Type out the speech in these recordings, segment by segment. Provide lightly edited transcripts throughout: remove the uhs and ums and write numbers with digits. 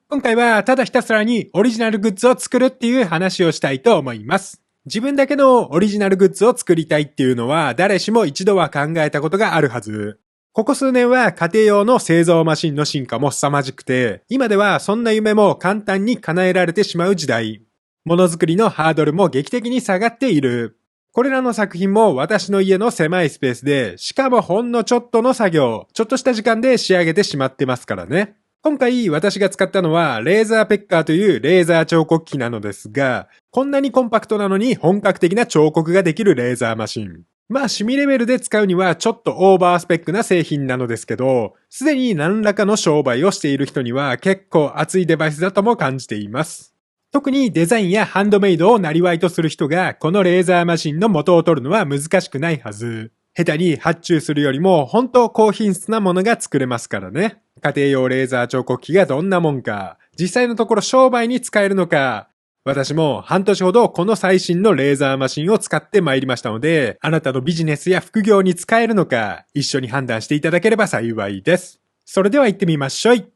今回はただひたすらにオリジナルグッズを作るっていう話をしたいと思います。自分だけのオリジナルグッズを作りたいっていうのは誰しも一度は考えたことがあるはず。ここ数年は家庭用の製造マシンの進化も凄まじくて、今ではそんな夢も簡単に叶えられてしまう時代。ものづくりのハードルも劇的に下がっている。これらの作品も私の家の狭いスペースで、しかもほんのちょっとの作業、ちょっとした時間で仕上げてしまってますからね。今回私が使ったのはレーザーペッカーというレーザー彫刻機なのですが、こんなにコンパクトなのに本格的な彫刻ができるレーザーマシン。まあ趣味レベルで使うにはちょっとオーバースペックな製品なのですけど、すでに何らかの商売をしている人には結構熱いデバイスだとも感じています。特にデザインやハンドメイドを生りとする人がこのレーザーマシンの元を取るのは難しくないはず。下手に発注するよりも本当高品質なものが作れますからね。家庭用レーザー彫刻機がどんなもんか、実際のところ商売に使えるのか、私も半年ほどこの最新のレーザーマシンを使ってまいりましたので、あなたのビジネスや副業に使えるのか、一緒に判断していただければ幸いです。それでは行ってみましょう。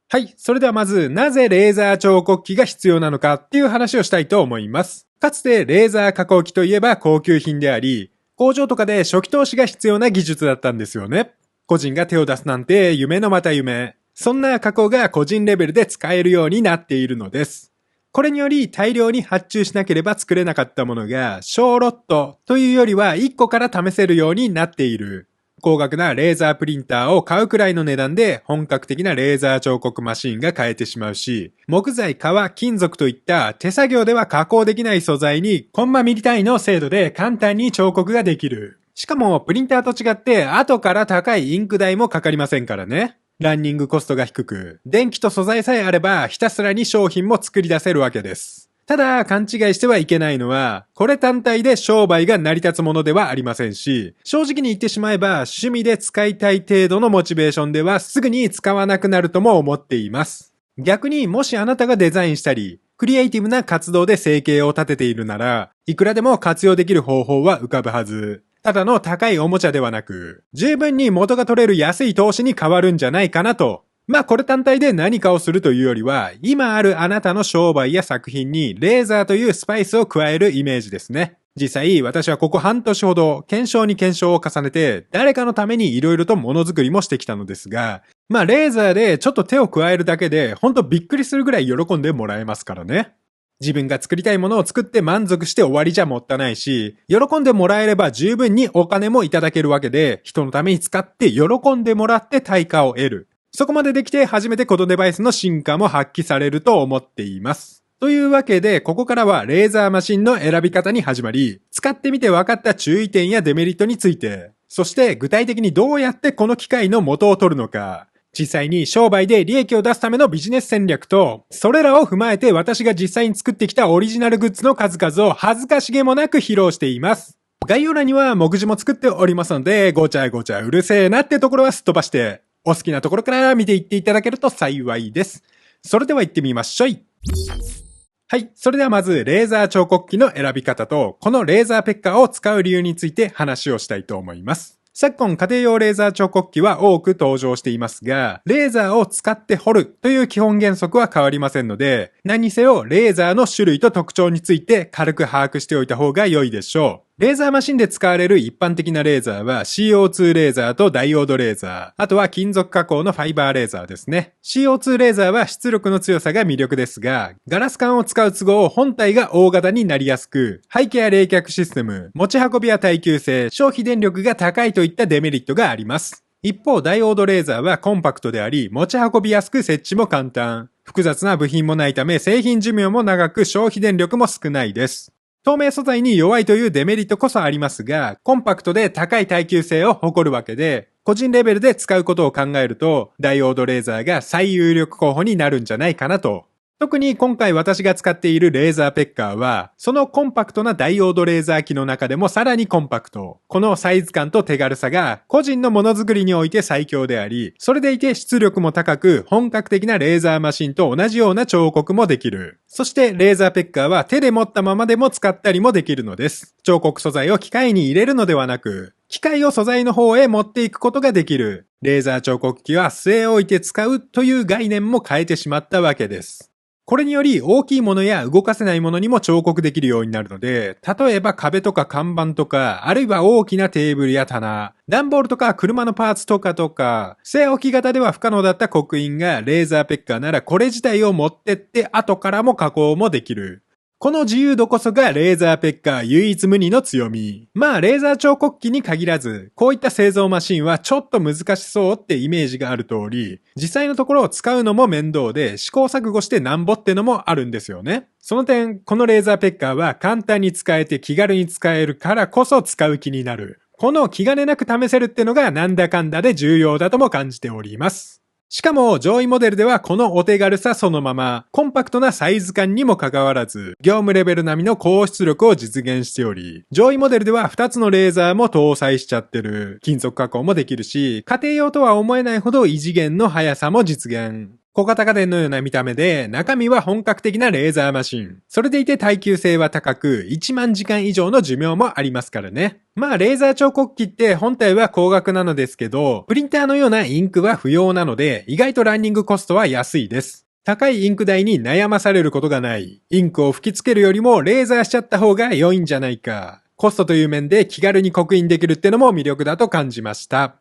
はい、それではまず、なぜレーザー彫刻機が必要なのかっていう話をしたいと思います。かつてレーザー加工機といえば高級品であり、工場とかで初期投資が必要な技術だったんですよね。個人が手を出すなんて夢のまた夢。そんな加工が個人レベルで使えるようになっているのです。これにより大量に発注しなければ作れなかったものが小ロットというよりは1個から試せるようになっている。高額なレーザープリンターを買うくらいの値段で本格的なレーザー彫刻マシンが買えてしまうし、木材、革、金属といった手作業では加工できない素材にコンマミリ単位の精度で簡単に彫刻ができる。しかもプリンターと違って後から高いインク代もかかりませんからね。ランニングコストが低く、電気と素材さえあればひたすらに商品も作り出せるわけです。ただ勘違いしてはいけないのは、これ単体で商売が成り立つものではありませんし、正直に言ってしまえば趣味で使いたい程度のモチベーションではすぐに使わなくなるとも思っています。逆にもしあなたがデザインしたり、クリエイティブな活動で生計を立てているなら、いくらでも活用できる方法は浮かぶはず。ただの高いおもちゃではなく、十分に元が取れる安い投資に変わるんじゃないかなと。まあこれ単体で何かをするというよりは、今あるあなたの商売や作品にレーザーというスパイスを加えるイメージですね。実際私はここ半年ほど検証に検証を重ねて誰かのために色々とものづくりもしてきたのですが、まあレーザーでちょっと手を加えるだけでほんとびっくりするぐらい喜んでもらえますからね。自分が作りたいものを作って満足して終わりじゃもったいないし、喜んでもらえれば十分にお金もいただけるわけで、人のために使って喜んでもらって対価を得る。そこまでできて初めてこのデバイスの進化も発揮されると思っています。というわけで、ここからはレーザーマシンの選び方に始まり、使ってみて分かった注意点やデメリットについて、そして具体的にどうやってこの機械の元を取るのか、実際に商売で利益を出すためのビジネス戦略と、それらを踏まえて私が実際に作ってきたオリジナルグッズの数々を恥ずかしげもなく披露しています。概要欄には目次も作っておりますので、ごちゃごちゃうるせえなってところはすっ飛ばして、お好きなところから見ていっていただけると幸いです。それでは行ってみましょう。はい。それではまず、レーザー彫刻機の選び方と、このレーザーペッカーを使う理由について話をしたいと思います。昨今家庭用レーザー彫刻機は多く登場していますが、レーザーを使って彫るという基本原則は変わりませんので、何にせよレーザーの種類と特徴について軽く把握しておいた方が良いでしょう。レーザーマシンで使われる一般的なレーザーは CO2 レーザーとダイオードレーザー、あとは金属加工のファイバーレーザーですね。CO2 レーザーは出力の強さが魅力ですが、ガラス管を使う都合本体が大型になりやすく、排気や冷却システム、持ち運びや耐久性、消費電力が高いといったデメリットがあります。一方、ダイオードレーザーはコンパクトであり、持ち運びやすく設置も簡単。複雑な部品もないため製品寿命も長く消費電力も少ないです。透明素材に弱いというデメリットこそありますが、コンパクトで高い耐久性を誇るわけで、個人レベルで使うことを考えると、ダイオードレーザーが最有力候補になるんじゃないかなと。特に今回私が使っているレーザーペッカーは、そのコンパクトなダイオードレーザー機の中でもさらにコンパクト。このサイズ感と手軽さが個人のものづくりにおいて最強であり、それでいて出力も高く本格的なレーザーマシンと同じような彫刻もできる。そしてレーザーペッカーは手で持ったままでも使ったりもできるのです。彫刻素材を機械に入れるのではなく、機械を素材の方へ持っていくことができる。レーザー彫刻機は据え置いて使うという概念も変えてしまったわけです。これにより大きいものや動かせないものにも彫刻できるようになるので、例えば壁とか看板とか、あるいは大きなテーブルや棚、段ボールとか車のパーツとか据え置き型では不可能だった刻印がレーザーペッカーならこれ自体を持ってって後からも加工もできる。この自由度こそがレーザーペッカー唯一無二の強み。まあレーザー彫刻機に限らず、こういった製造マシンはちょっと難しそうってイメージがある通り、実際のところを使うのも面倒で試行錯誤してなんぼってのもあるんですよね。その点、このレーザーペッカーは簡単に使えて気軽に使えるからこそ使う気になる。この気兼ねなく試せるってのがなんだかんだで重要だとも感じております。しかも上位モデルではこのお手軽さそのまま、コンパクトなサイズ感にもかかわらず、業務レベル並みの高出力を実現しており、上位モデルでは2つのレーザーも搭載しちゃってる、金属加工もできるし、家庭用とは思えないほど異次元の速さも実現。小型家電のような見た目で、中身は本格的なレーザーマシン。それでいて耐久性は高く、1万時間以上の寿命もありますからね。まあ、レーザー彫刻機って本体は高額なのですけど、プリンターのようなインクは不要なので、意外とランニングコストは安いです。高いインク代に悩まされることがない。インクを吹き付けるよりもレーザーしちゃった方が良いんじゃないか。コストという面で気軽に刻印できるってのも魅力だと感じました。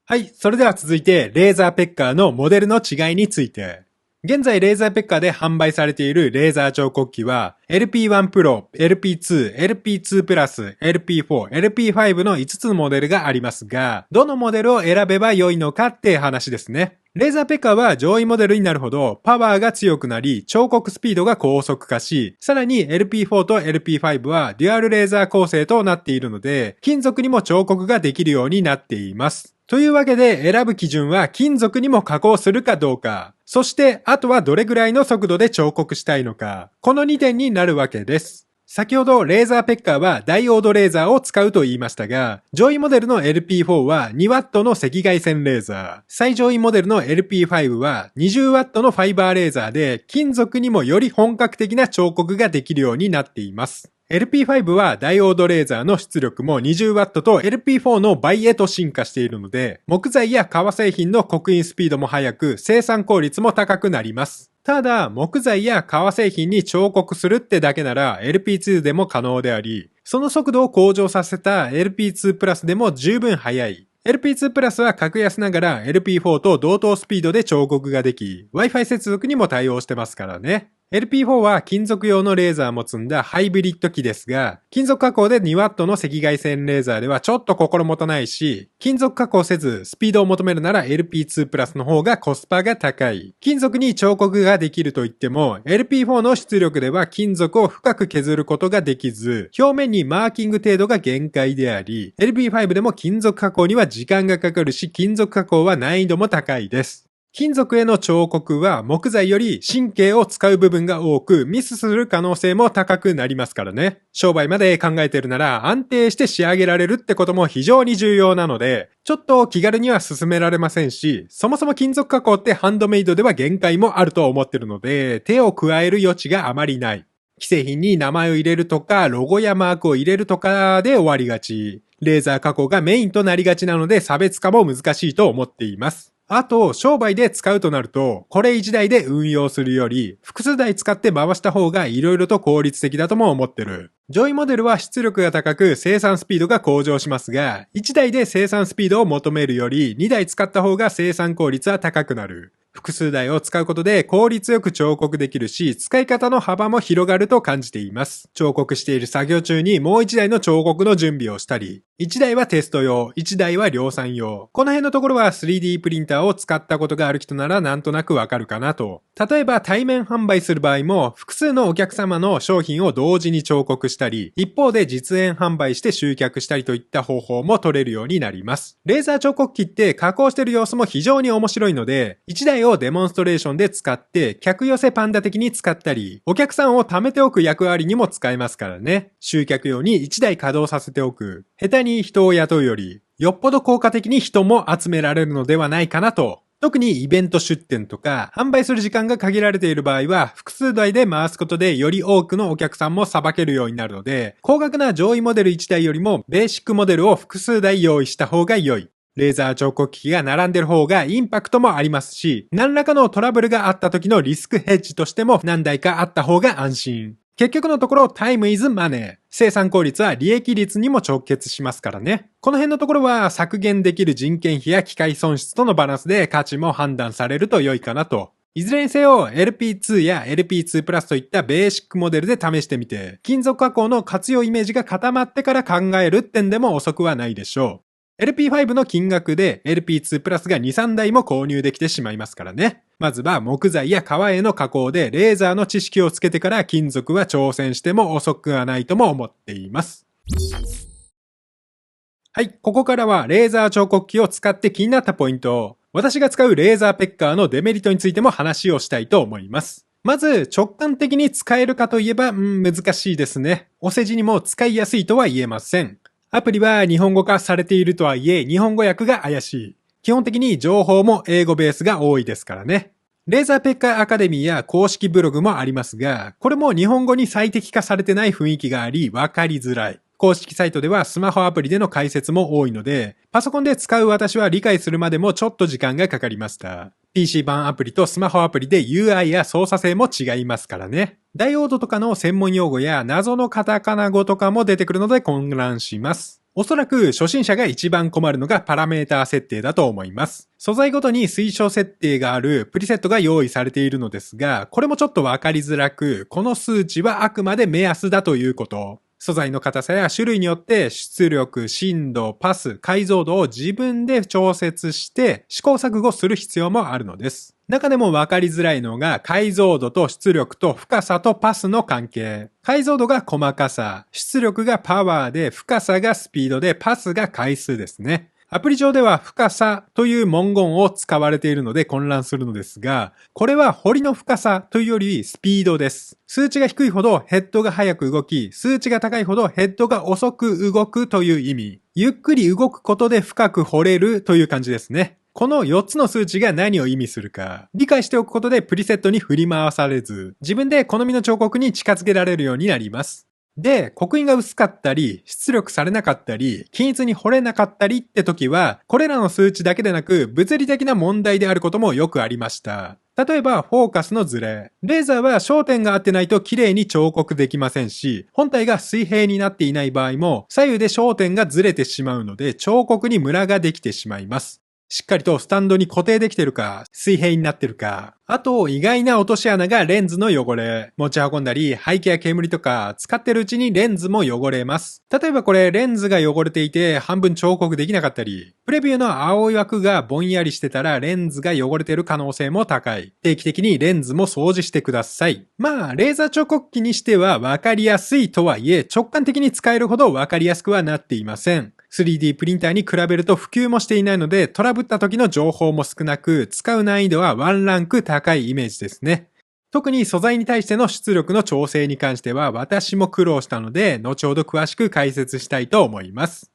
はい、それでは続いて、レーザーペッカーのモデルの違いについて。現在、レーザーペッカーで販売されているレーザー彫刻機は、LP1 Pro、LP2、LP2 プラス、LP4、LP5 の5つのモデルがありますが、どのモデルを選べば良いのかって話ですね。レーザーペッカーは上位モデルになるほどパワーが強くなり彫刻スピードが高速化し、さらに LP4 と LP5 はデュアルレーザー構成となっているので、金属にも彫刻ができるようになっています。というわけで選ぶ基準は金属にも加工するかどうか、そしてあとはどれぐらいの速度で彫刻したいのか、この2点になるわけです。先ほどレーザーペッカーはダイオードレーザーを使うと言いましたが、上位モデルの LP4 は 2W の赤外線レーザー、最上位モデルの LP5 は 20W のファイバーレーザーで金属にもより本格的な彫刻ができるようになっています。LP5 はダイオードレーザーの出力も 20W と LP4 の倍へと進化しているので、木材や革製品の刻印スピードも速く、生産効率も高くなります。ただ、木材や革製品に彫刻するってだけなら LP2 でも可能であり、その速度を向上させた LP2 プラスでも十分速い。LP2 プラスは格安ながら LP4 と同等スピードで彫刻ができ、Wi-Fi 接続にも対応してますからね。LP4 は金属用のレーザーも積んだハイブリッド機ですが、金属加工で 2W の赤外線レーザーではちょっと心もとないし、金属加工せずスピードを求めるなら LP2 プラスの方がコスパが高い。金属に彫刻ができると言っても、LP4 の出力では金属を深く削ることができず、表面にマーキング程度が限界であり、LP5 でも金属加工には時間がかかるし、金属加工は難易度も高いです。金属への彫刻は木材より神経を使う部分が多くミスする可能性も高くなりますからね。商売まで考えてるなら安定して仕上げられるってことも非常に重要なので、ちょっと気軽には進められませんし、そもそも金属加工ってハンドメイドでは限界もあると思ってるので、手を加える余地があまりない。既製品に名前を入れるとか、ロゴやマークを入れるとかで終わりがち。レーザー加工がメインとなりがちなので差別化も難しいと思っています。あと、商売で使うとなると、これ1台で運用するより、複数台使って回した方が色々と効率的だとも思ってる。上位モデルは出力が高く生産スピードが向上しますが、1台で生産スピードを求めるより、2台使った方が生産効率は高くなる。複数台を使うことで効率よく彫刻できるし、使い方の幅も広がると感じています。彫刻している作業中にもう1台の彫刻の準備をしたり、1台はテスト用、1台は量産用。この辺のところは 3D プリンターを使ったことがある人ならなんとなくわかるかなと。例えば対面販売する場合も、複数のお客様の商品を同時に彫刻したり、一方で実演販売して集客したりといった方法も取れるようになります。レーザー彫刻機って加工している様子も非常に面白いので、1台をデモンストレーションで使って、客寄せパンダ的に使ったり、お客さんを貯めておく役割にも使えますからね。集客用に1台稼働させておく。下手に人を雇うより、よっぽど効果的に人も集められるのではないかなと。特にイベント出店とか、販売する時間が限られている場合は、複数台で回すことでより多くのお客さんもさばけるようになるので、高額な上位モデル1台よりもベーシックモデルを複数台用意した方が良い。レーザー彫刻機が並んでる方がインパクトもありますし、何らかのトラブルがあった時のリスクヘッジとしても何台かあった方が安心。結局のところタイムイズマネー。生産効率は利益率にも直結しますからね。この辺のところは削減できる人件費や機械損失とのバランスで価値も判断されると良いかなと。いずれにせよ LP2 や LP2 プラスといったベーシックモデルで試してみて、金属加工の活用イメージが固まってから考える点でも遅くはないでしょう。LP5 の金額で LP2 プラスが2、3台も購入できてしまいますからね。まずは木材や革への加工でレーザーの知識をつけてから金属は挑戦しても遅くはないとも思っています。はい、ここからはレーザー彫刻機を使って気になったポイントを、私が使うレーザーペッカーのデメリットについても話をしたいと思います。まず直感的に使えるかといえば、難しいですね。お世辞にも使いやすいとは言えません。アプリは日本語化されているとはいえ、日本語訳が怪しい。基本的に情報も英語ベースが多いですからね。レーザーペッカーアカデミーや公式ブログもありますが、これも日本語に最適化されてない雰囲気があり、わかりづらい。公式サイトではスマホアプリでの解説も多いので、パソコンで使う私は理解するまでもちょっと時間がかかりました。PC 版アプリとスマホアプリで UI や操作性も違いますからね。ダイオードとかの専門用語や謎のカタカナ語とかも出てくるので混乱します。おそらく初心者が一番困るのがパラメータ設定だと思います。素材ごとに推奨設定があるプリセットが用意されているのですが、これもちょっとわかりづらく、この数値はあくまで目安だということ。素材の硬さや種類によって出力、振動、パス、解像度を自分で調節して試行錯誤する必要もあるのです。中でも分かりづらいのが解像度と出力と深さとパスの関係。解像度が細かさ、出力がパワーで、深さがスピードで、パスが回数ですね。アプリ上では深さという文言を使われているので混乱するのですが、これは彫りの深さというよりスピードです。数値が低いほどヘッドが速く動き、数値が高いほどヘッドが遅く動くという意味。ゆっくり動くことで深く彫れるという感じですね。この4つの数値が何を意味するか、理解しておくことでプリセットに振り回されず、自分で好みの彫刻に近づけられるようになります。で、刻印が薄かったり、出力されなかったり、均一に彫れなかったりって時は、これらの数値だけでなく、物理的な問題であることもよくありました。例えば、フォーカスのズレ。レーザーは焦点が合ってないと綺麗に彫刻できませんし、本体が水平になっていない場合も、左右で焦点がずれてしまうので、彫刻にムラができてしまいます。しっかりとスタンドに固定できてるか、水平になってるか。あと、意外な落とし穴がレンズの汚れ。持ち運んだり、排気や煙とか、使ってるうちにレンズも汚れます。例えばこれ、レンズが汚れていて、半分彫刻できなかったり、プレビューの青い枠がぼんやりしてたら、レンズが汚れてる可能性も高い。定期的にレンズも掃除してください。まあ、レーザー彫刻機にしては分かりやすいとはいえ、直感的に使えるほど分かりやすくはなっていません。3D プリンターに比べると普及もしていないので、トラブった時の情報も少なく、使う難易度はワンランク高いイメージですね。特に素材に対しての出力の調整に関しては私も苦労したので、後ほど詳しく解説したいと思います。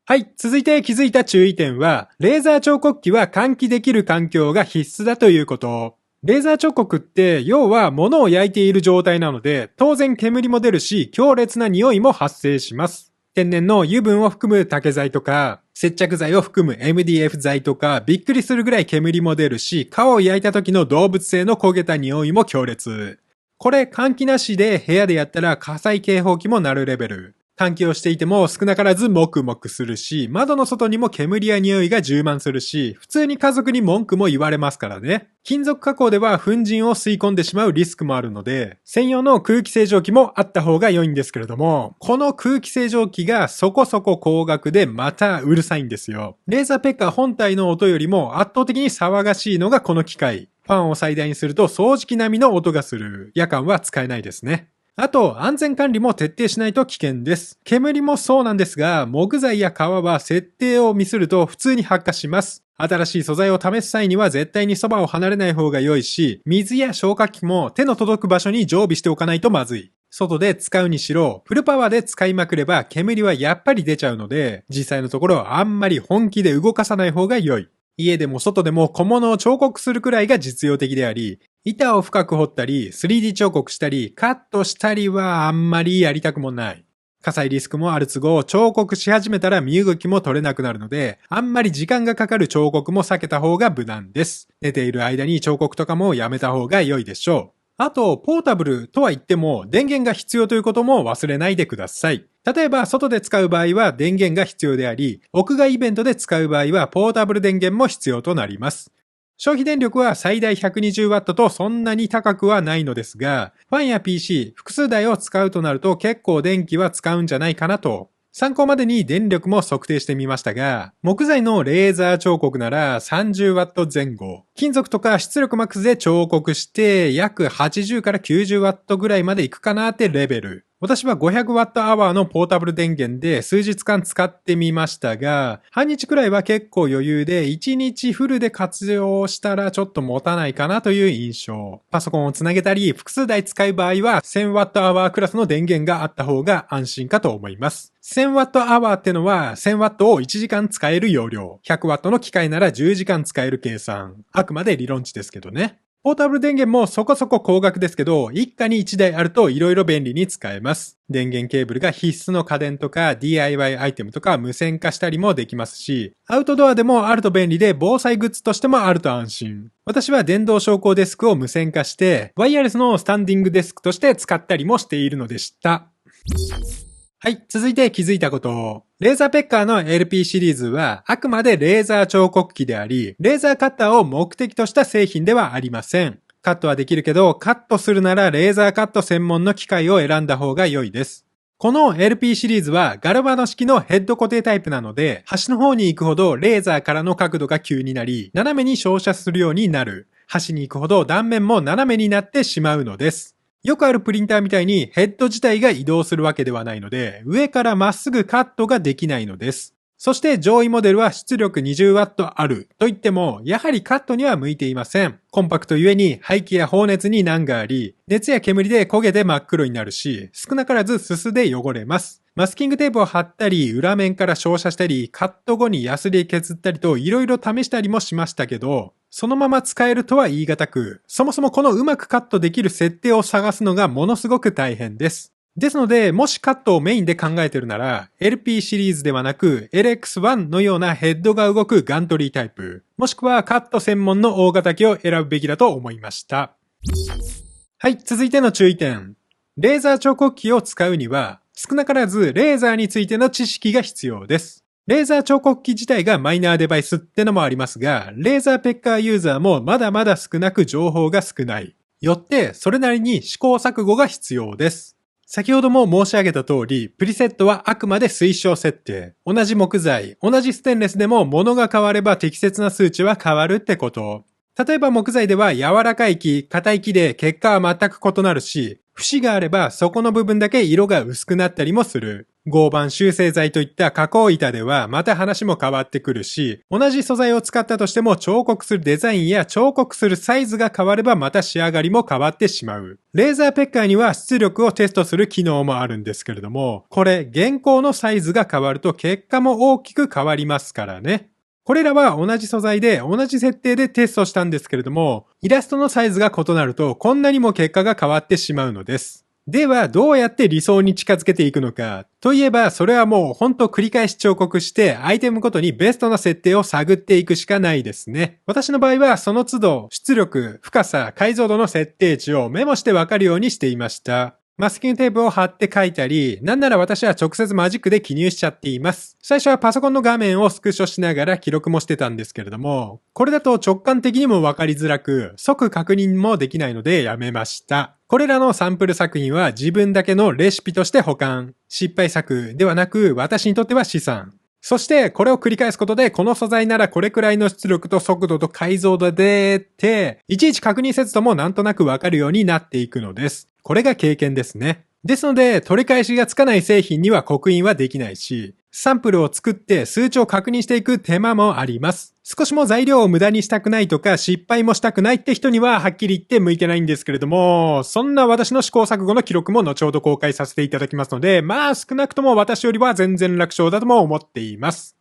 はい、続いて気づいた注意点は、レーザー彫刻機は換気できる環境が必須だということ。レーザー彫刻って要は物を焼いている状態なので、当然煙も出るし、強烈な匂いも発生します。天然の油分を含む竹材とか、接着剤を含む MDF 材とか、びっくりするぐらい煙も出るし、皮を焼いた時の動物性の焦げた匂いも強烈。これ換気なしで部屋でやったら火災警報器も鳴るレベル。換気をしていても少なからずモクモクするし、窓の外にも煙や匂いが充満するし、普通に家族に文句も言われますからね。金属加工では粉塵を吸い込んでしまうリスクもあるので、専用の空気清浄機もあった方が良いんですけれども、この空気清浄機がそこそこ高額でまたうるさいんですよ。レーザーペッカー本体の音よりも圧倒的に騒がしいのがこの機械。ファンを最大にすると掃除機並みの音がする。夜間は使えないですね。あと、安全管理も徹底しないと危険です。煙もそうなんですが、木材や革は設定をミスると普通に発火します。新しい素材を試す際には絶対にそばを離れない方が良いし、水や消火器も手の届く場所に常備しておかないとまずい。外で使うにしろ、フルパワーで使いまくれば煙はやっぱり出ちゃうので、実際のところあんまり本気で動かさない方が良い。家でも外でも小物を彫刻するくらいが実用的であり、板を深く彫ったり、3D 彫刻したり、カットしたりはあんまりやりたくもない。火災リスクもある都合、彫刻し始めたら身動きも取れなくなるので、あんまり時間がかかる彫刻も避けた方が無難です。寝ている間に彫刻とかもやめた方が良いでしょう。あと、ポータブルとは言っても電源が必要ということも忘れないでください。例えば、外で使う場合は電源が必要であり、屋外イベントで使う場合はポータブル電源も必要となります。消費電力は最大 120W とそんなに高くはないのですが、ファンや PC、複数台を使うとなると結構電気は使うんじゃないかなと。参考までに電力も測定してみましたが、木材のレーザー彫刻なら 30W 前後、金属とか出力マックスで彫刻して約80から 90W ぐらいまでいくかなってレベル。私は 500Wh のポータブル電源で数日間使ってみましたが、半日くらいは結構余裕で1日フルで活用したらちょっと持たないかなという印象。パソコンをつなげたり複数台使う場合は 1000Wh クラスの電源があった方が安心かと思います。1000Wh ってのは 1000W を1時間使える容量。100W の機械なら10時間使える計算。あくまで理論値ですけどね。ポータブル電源もそこそこ高額ですけど、一家に1台あると色々便利に使えます。電源ケーブルが必須の家電とか DIY アイテムとか無線化したりもできますし、アウトドアでもあると便利で防災グッズとしてもあると安心。私は電動昇降デスクを無線化して、ワイヤレスのスタンディングデスクとして使ったりもしているのでした。はい、続いて気づいたこと。レーザーペッカーの LP シリーズはあくまでレーザー彫刻機であり、レーザーカッターを目的とした製品ではありません。カットはできるけど、カットするならレーザーカット専門の機械を選んだ方が良いです。この LP シリーズはガルバノ式のヘッド固定タイプなので、端の方に行くほどレーザーからの角度が急になり、斜めに照射するようになる。端に行くほど断面も斜めになってしまうのです。よくあるプリンターみたいにヘッド自体が移動するわけではないので、上からまっすぐカットができないのです。そして上位モデルは出力 20W あると言っても、やはりカットには向いていません。コンパクトゆえに排気や放熱に難があり、熱や煙で焦げて真っ黒になるし、少なからずすすで汚れます。マスキングテープを貼ったり、裏面から照射したり、カット後にヤスリ削ったりといろいろ試したりもしましたけど、そのまま使えるとは言い難く、そもそもこのうまくカットできる設定を探すのがものすごく大変です。ですので、もしカットをメインで考えてるなら、LP シリーズではなく LX1 のようなヘッドが動くガントリータイプ、もしくはカット専門の大型機を選ぶべきだと思いました。はい、続いての注意点。レーザー彫刻機を使うには、少なからずレーザーについての知識が必要です。レーザー彫刻機自体がマイナーデバイスってのもありますが、レーザーペッカーユーザーもまだまだ少なく情報が少ない。よって、それなりに試行錯誤が必要です。先ほども申し上げた通り、プリセットはあくまで推奨設定。同じ木材、同じステンレスでも物が変われば適切な数値は変わるってこと。例えば木材では柔らかい木、硬い木で結果は全く異なるし、節があればそこの部分だけ色が薄くなったりもする。合板修正材といった加工板ではまた話も変わってくるし、同じ素材を使ったとしても彫刻するデザインや彫刻するサイズが変わればまた仕上がりも変わってしまう。レーザーペッカーには出力をテストする機能もあるんですけれども、これ現行のサイズが変わると結果も大きく変わりますからね。これらは同じ素材で同じ設定でテストしたんですけれども、イラストのサイズが異なるとこんなにも結果が変わってしまうのです。ではどうやって理想に近づけていくのかといえば、それはもうほんと繰り返し彫刻してアイテムごとにベストな設定を探っていくしかないですね。私の場合はその都度出力、深さ、解像度の設定値をメモしてわかるようにしていました。マスキングテープを貼って書いたり、なんなら私は直接マジックで記入しちゃっています。最初はパソコンの画面をスクショしながら記録もしてたんですけれども、これだと直感的にもわかりづらく、即確認もできないのでやめました。これらのサンプル作品は自分だけのレシピとして保管。失敗作ではなく、私にとっては資産。そしてこれを繰り返すことで、この素材ならこれくらいの出力と速度と解像度でって、いちいち確認せずともなんとなくわかるようになっていくのです。これが経験ですね。ですので、取り返しがつかない製品には刻印はできないし、サンプルを作って数値を確認していく手間もあります。少しも材料を無駄にしたくないとか失敗もしたくないって人にははっきり言って向いてないんですけれども、そんな私の試行錯誤の記録も後ほど公開させていただきますので、まあ少なくとも私よりは全然楽勝だとも思っています。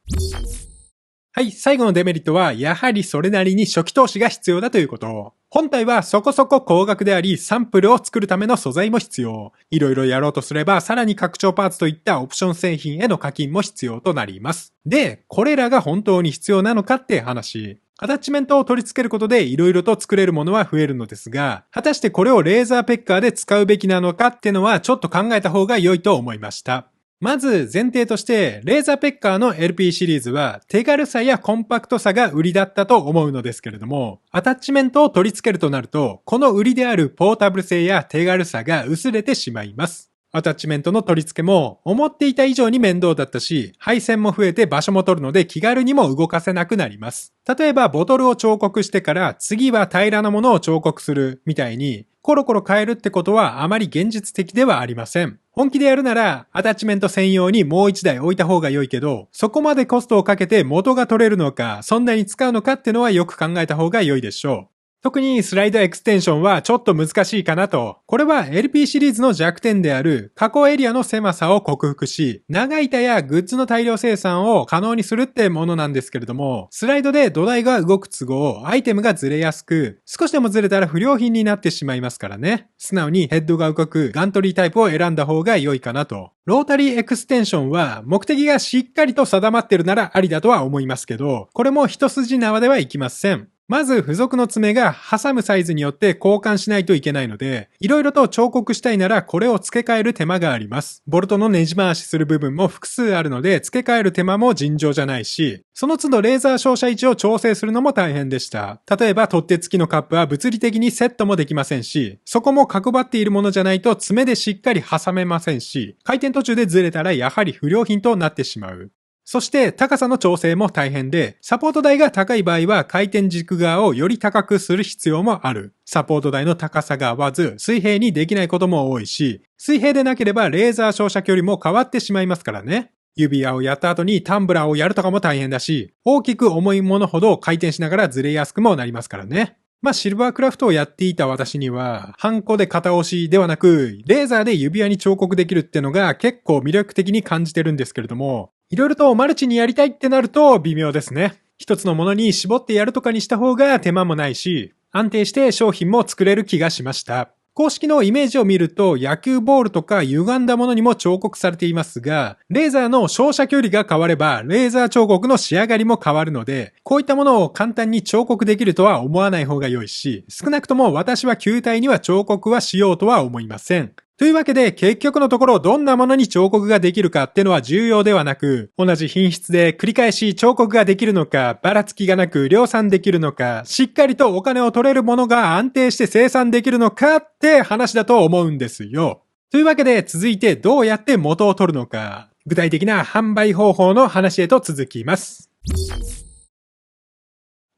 はい、最後のデメリットは、やはりそれなりに初期投資が必要だということ。本体はそこそこ高額であり、サンプルを作るための素材も必要。いろいろやろうとすれば、さらに拡張パーツといったオプション製品への課金も必要となります。で、これらが本当に必要なのかって話。アタッチメントを取り付けることでいろいろと作れるものは増えるのですが、果たしてこれをレーザーペッカーで使うべきなのかってのはちょっと考えた方が良いと思いました。まず前提として、レーザーペッカーの LP シリーズは手軽さやコンパクトさが売りだったと思うのですけれども、アタッチメントを取り付けるとなると、この売りであるポータブル性や手軽さが薄れてしまいます。アタッチメントの取り付けも思っていた以上に面倒だったし、配線も増えて場所も取るので気軽にも動かせなくなります。例えばボトルを彫刻してから次は平らなものを彫刻するみたいに、コロコロ変えるってことはあまり現実的ではありません。本気でやるならアタッチメント専用にもう一台置いた方が良いけど、そこまでコストをかけて元が取れるのか、そんなに使うのかってのはよく考えた方が良いでしょう。特にスライドエクステンションはちょっと難しいかなと。これは LP シリーズの弱点である加工エリアの狭さを克服し、長板やグッズの大量生産を可能にするってものなんですけれども、スライドで土台が動く都合、アイテムがずれやすく、少しでもずれたら不良品になってしまいますからね。素直にヘッドが動くガントリータイプを選んだ方が良いかなと。ロータリーエクステンションは目的がしっかりと定まってるならありだとは思いますけど、これも一筋縄ではいきません。まず付属の爪が挟むサイズによって交換しないといけないので、いろいろと彫刻したいならこれを付け替える手間があります。ボルトのねじ回しする部分も複数あるので付け替える手間も尋常じゃないし、その都度レーザー照射位置を調整するのも大変でした。例えば取っ手付きのカップは物理的にセットもできませんし、そこも角張っているものじゃないと爪でしっかり挟めませんし、回転途中でずれたらやはり不良品となってしまう。そして高さの調整も大変で、サポート台が高い場合は回転軸側をより高くする必要もある。サポート台の高さが合わず、水平にできないことも多いし、水平でなければレーザー照射距離も変わってしまいますからね。指輪をやった後にタンブラーをやるとかも大変だし、大きく重いものほど回転しながらずれやすくもなりますからね。シルバークラフトをやっていた私には、ハンコで型押しではなく、レーザーで指輪に彫刻できるってのが結構魅力的に感じてるんですけれども、いろいろとマルチにやりたいってなると微妙ですね。一つのものに絞ってやるとかにした方が手間もないし、安定して商品も作れる気がしました。公式のイメージを見ると野球ボールとか歪んだものにも彫刻されていますが、レーザーの照射距離が変わればレーザー彫刻の仕上がりも変わるので、こういったものを簡単に彫刻できるとは思わない方が良いし、少なくとも私は球体には彫刻はしようとは思いません。というわけで結局のところどんなものに彫刻ができるかってのは重要ではなく、同じ品質で繰り返し彫刻ができるのか、ばらつきがなく量産できるのか、しっかりとお金を取れるものが安定して生産できるのかって話だと思うんですよ。というわけで続いてどうやって元を取るのか、具体的な販売方法の話へと続きます。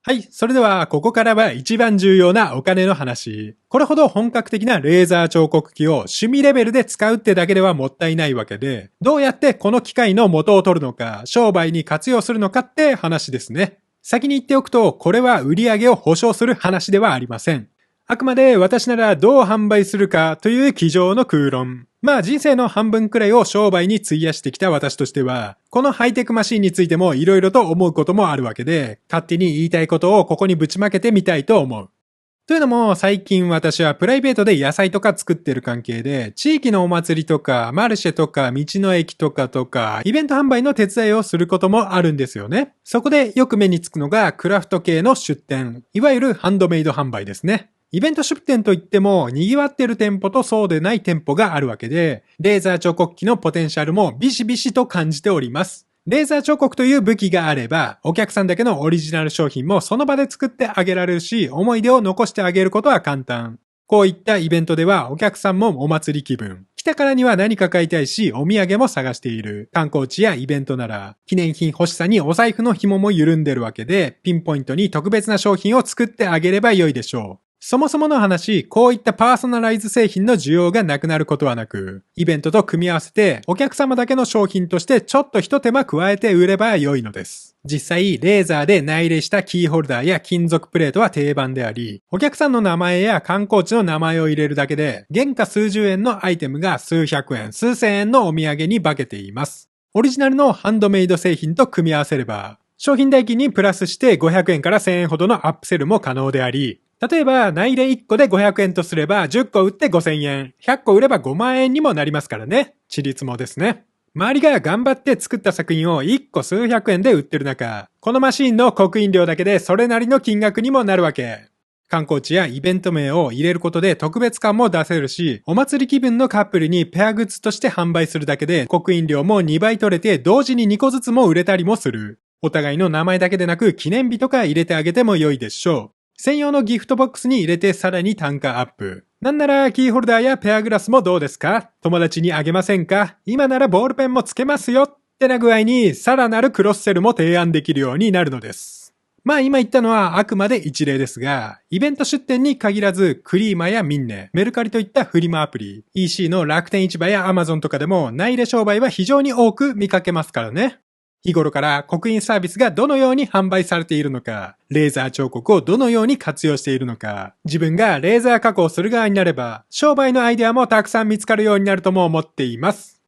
はい。それでは、ここからは一番重要なお金の話。これほど本格的なレーザー彫刻機を趣味レベルで使うってだけではもったいないわけで、どうやってこの機械の元を取るのか、商売に活用するのかって話ですね。先に言っておくと、これは売り上げを保証する話ではありません。あくまで私ならどう販売するかという机上の空論。人生の半分くらいを商売に費やしてきた私としては、このハイテクマシンについても色々と思うこともあるわけで、勝手に言いたいことをここにぶちまけてみたいと思う。というのも最近私はプライベートで野菜とか作ってる関係で、地域のお祭りとかマルシェとか道の駅とかイベント販売の手伝いをすることもあるんですよね。そこでよく目につくのがクラフト系の出店、いわゆるハンドメイド販売ですね。イベント出店といっても賑わってる店舗とそうでない店舗があるわけで、レーザー彫刻機のポテンシャルもビシビシと感じております。レーザー彫刻という武器があれば、お客さんだけのオリジナル商品もその場で作ってあげられるし、思い出を残してあげることは簡単。こういったイベントではお客さんもお祭り気分。来たからには何か買いたいし、お土産も探している。観光地やイベントなら、記念品欲しさにお財布の紐も緩んでるわけで、ピンポイントに特別な商品を作ってあげれば良いでしょう。そもそもの話、こういったパーソナライズ製品の需要がなくなることはなく、イベントと組み合わせてお客様だけの商品としてちょっと一手間加えて売れば良いのです。実際、レーザーで内入したキーホルダーや金属プレートは定番であり、お客さんの名前や観光地の名前を入れるだけで、原価数十円のアイテムが数百円、数千円のお土産に化けています。オリジナルのハンドメイド製品と組み合わせれば、商品代金にプラスして500円から1000円ほどのアップセルも可能であり、例えば内入れ1個で500円とすれば10個売って5000円、100個売れば5万円にもなりますからね。ちりつもですね。周りが頑張って作った作品を1個数百円で売ってる中、このマシーンの刻印料だけでそれなりの金額にもなるわけ。観光地やイベント名を入れることで特別感も出せるし、お祭り気分のカップルにペアグッズとして販売するだけで刻印料も2倍取れて同時に2個ずつも売れたりもする。お互いの名前だけでなく記念日とか入れてあげても良いでしょう。専用のギフトボックスに入れてさらに単価アップ。なんならキーホルダーやペアグラスもどうですか？友達にあげませんか？今ならボールペンもつけますよってな具合にさらなるクロスセルも提案できるようになるのです。まあ今言ったのはあくまで一例ですが、イベント出店に限らずクリーマやミンネ、メルカリといったフリマアプリ、EC の楽天市場やアマゾンとかでも内入れ商売は非常に多く見かけますからね。日頃から刻印サービスがどのように販売されているのか、レーザー彫刻をどのように活用しているのか、自分がレーザー加工する側になれば、商売のアイデアもたくさん見つかるようになるとも思っています。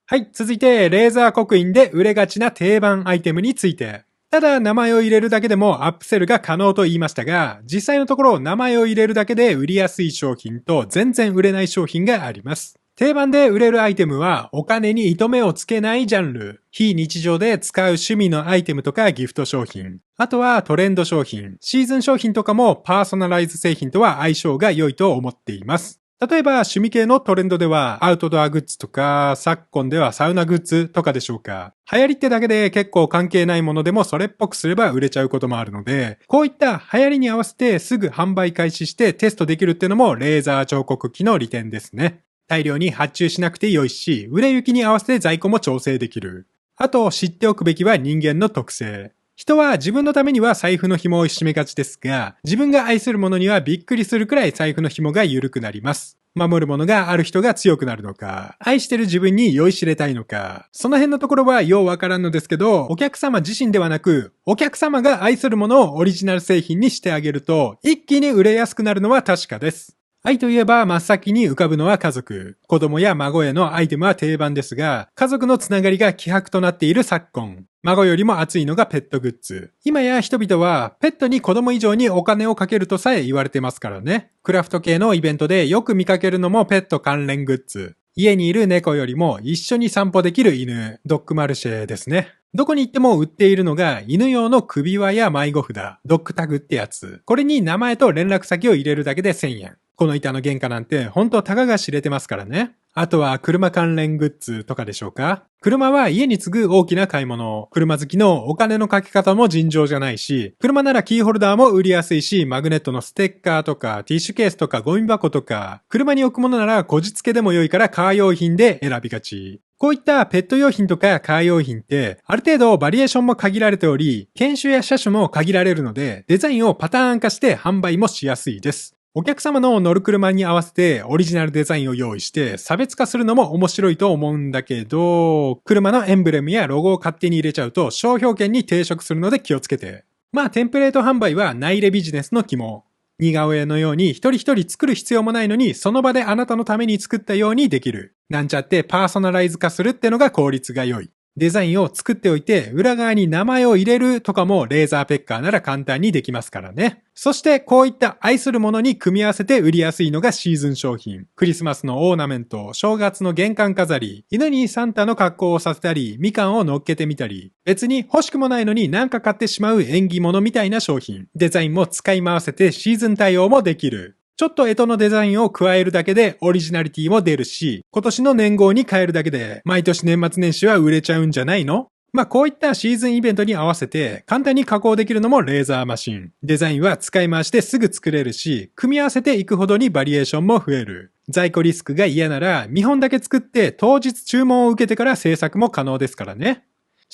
はい、続いてレーザー刻印で売れがちな定番アイテムについて。ただ名前を入れるだけでもアップセルが可能と言いましたが、実際のところ名前を入れるだけで売りやすい商品と全然売れない商品があります。定番で売れるアイテムはお金に糸目をつけないジャンル。非日常で使う趣味のアイテムとかギフト商品。あとはトレンド商品。シーズン商品とかもパーソナライズ製品とは相性が良いと思っています。例えば趣味系のトレンドではアウトドアグッズとか昨今ではサウナグッズとかでしょうか。流行りってだけで結構関係ないものでもそれっぽくすれば売れちゃうこともあるので、こういった流行りに合わせてすぐ販売開始してテストできるってのもレーザー彫刻機の利点ですね。大量に発注しなくて良いし、売れ行きに合わせて在庫も調整できる。あと知っておくべきは人間の特性。人は自分のためには財布の紐を締めがちですが、自分が愛するものにはびっくりするくらい財布の紐が緩くなります。守るものがある人が強くなるのか、愛してる自分に酔いしれたいのか、その辺のところはようわからんのですけど、お客様自身ではなく、お客様が愛するものをオリジナル製品にしてあげると、一気に売れやすくなるのは確かです。愛といえば真っ先に浮かぶのは家族。子供や孫へのアイテムは定番ですが、家族のつながりが希薄となっている昨今。孫よりも熱いのがペットグッズ。今や人々はペットに子供以上にお金をかけるとさえ言われてますからね。クラフト系のイベントでよく見かけるのもペット関連グッズ。家にいる猫よりも一緒に散歩できる犬、ドッグマルシェですね。どこに行っても売っているのが犬用の首輪や迷子札、ドッグタグってやつ。これに名前と連絡先を入れるだけで1000円。この板の原価なんてほんとたかが知れてますからね。あとは車関連グッズとかでしょうか。車は家に次ぐ大きな買い物。車好きのお金のかけ方も尋常じゃないし、車ならキーホルダーも売りやすいし、マグネットのステッカーとかティッシュケースとかゴミ箱とか、車に置くものならこじつけでも良いからカー用品で選びがち。こういったペット用品とかカー用品ってある程度バリエーションも限られており、犬種や車種も限られるので、デザインをパターン化して販売もしやすいです。お客様の乗る車に合わせてオリジナルデザインを用意して差別化するのも面白いと思うんだけど、車のエンブレムやロゴを勝手に入れちゃうと商標権に抵触するので気をつけて。まあテンプレート販売は内入れビジネスの肝。似顔絵のように一人一人作る必要もないのにその場であなたのために作ったようにできる。なんちゃってパーソナライズ化するってのが効率が良い。デザインを作っておいて裏側に名前を入れるとかもレーザーペッカーなら簡単にできますからね。そしてこういった愛するものに組み合わせて売りやすいのがシーズン商品。クリスマスのオーナメント、正月の玄関飾り、犬にサンタの格好をさせたり、みかんを乗っけてみたり、別に欲しくもないのになんか買ってしまう縁起物みたいな商品。デザインも使い回せてシーズン対応もできる。ちょっと干支のデザインを加えるだけでオリジナリティも出るし、今年の年号に変えるだけで毎年年末年始は売れちゃうんじゃないの？まあこういったシーズンイベントに合わせて簡単に加工できるのもレーザーマシン。デザインは使い回してすぐ作れるし、組み合わせていくほどにバリエーションも増える。在庫リスクが嫌なら見本だけ作って当日注文を受けてから制作も可能ですからね。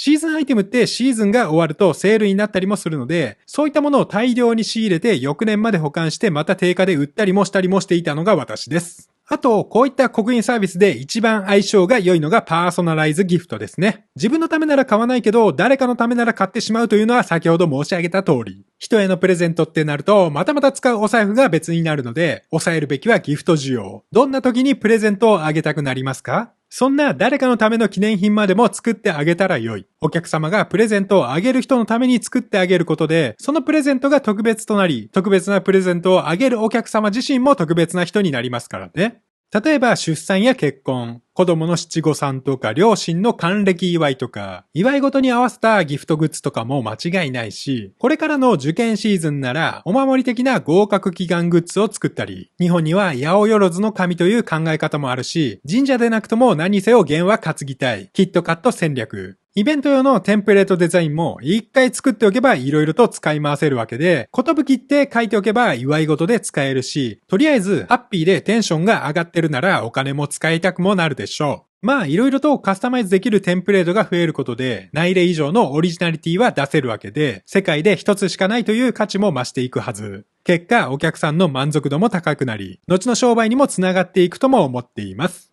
シーズンアイテムってシーズンが終わるとセールになったりもするので、そういったものを大量に仕入れて翌年まで保管してまた定価で売ったりもしたりもしていたのが私です。あと、こういった刻印サービスで一番相性が良いのがパーソナライズギフトですね。自分のためなら買わないけど、誰かのためなら買ってしまうというのは先ほど申し上げた通り。人へのプレゼントってなると、またまた使うお財布が別になるので、抑えるべきはギフト需要。どんな時にプレゼントをあげたくなりますか？そんな誰かのための記念品までも作ってあげたら良い。お客様がプレゼントをあげる人のために作ってあげることで、そのプレゼントが特別となり、特別なプレゼントをあげるお客様自身も特別な人になりますからね。例えば出産や結婚、子供の七五三とか両親の還暦祝いとか、祝い事に合わせたギフトグッズとかも間違いないし、これからの受験シーズンならお守り的な合格祈願グッズを作ったり、日本には八百万の神という考え方もあるし、神社でなくとも何せよ弦は担ぎたい、キットカット戦略。イベント用のテンプレートデザインも一回作っておけば色々と使い回せるわけで、寿って書いておけば祝い事で使えるし、とりあえずハッピーでテンションが上がってるならお金も使いたくもなるでしょう。まあ色々とカスタマイズできるテンプレートが増えることで、内例以上のオリジナリティは出せるわけで、世界で一つしかないという価値も増していくはず。結果、お客さんの満足度も高くなり、後の商売にもつながっていくとも思っています。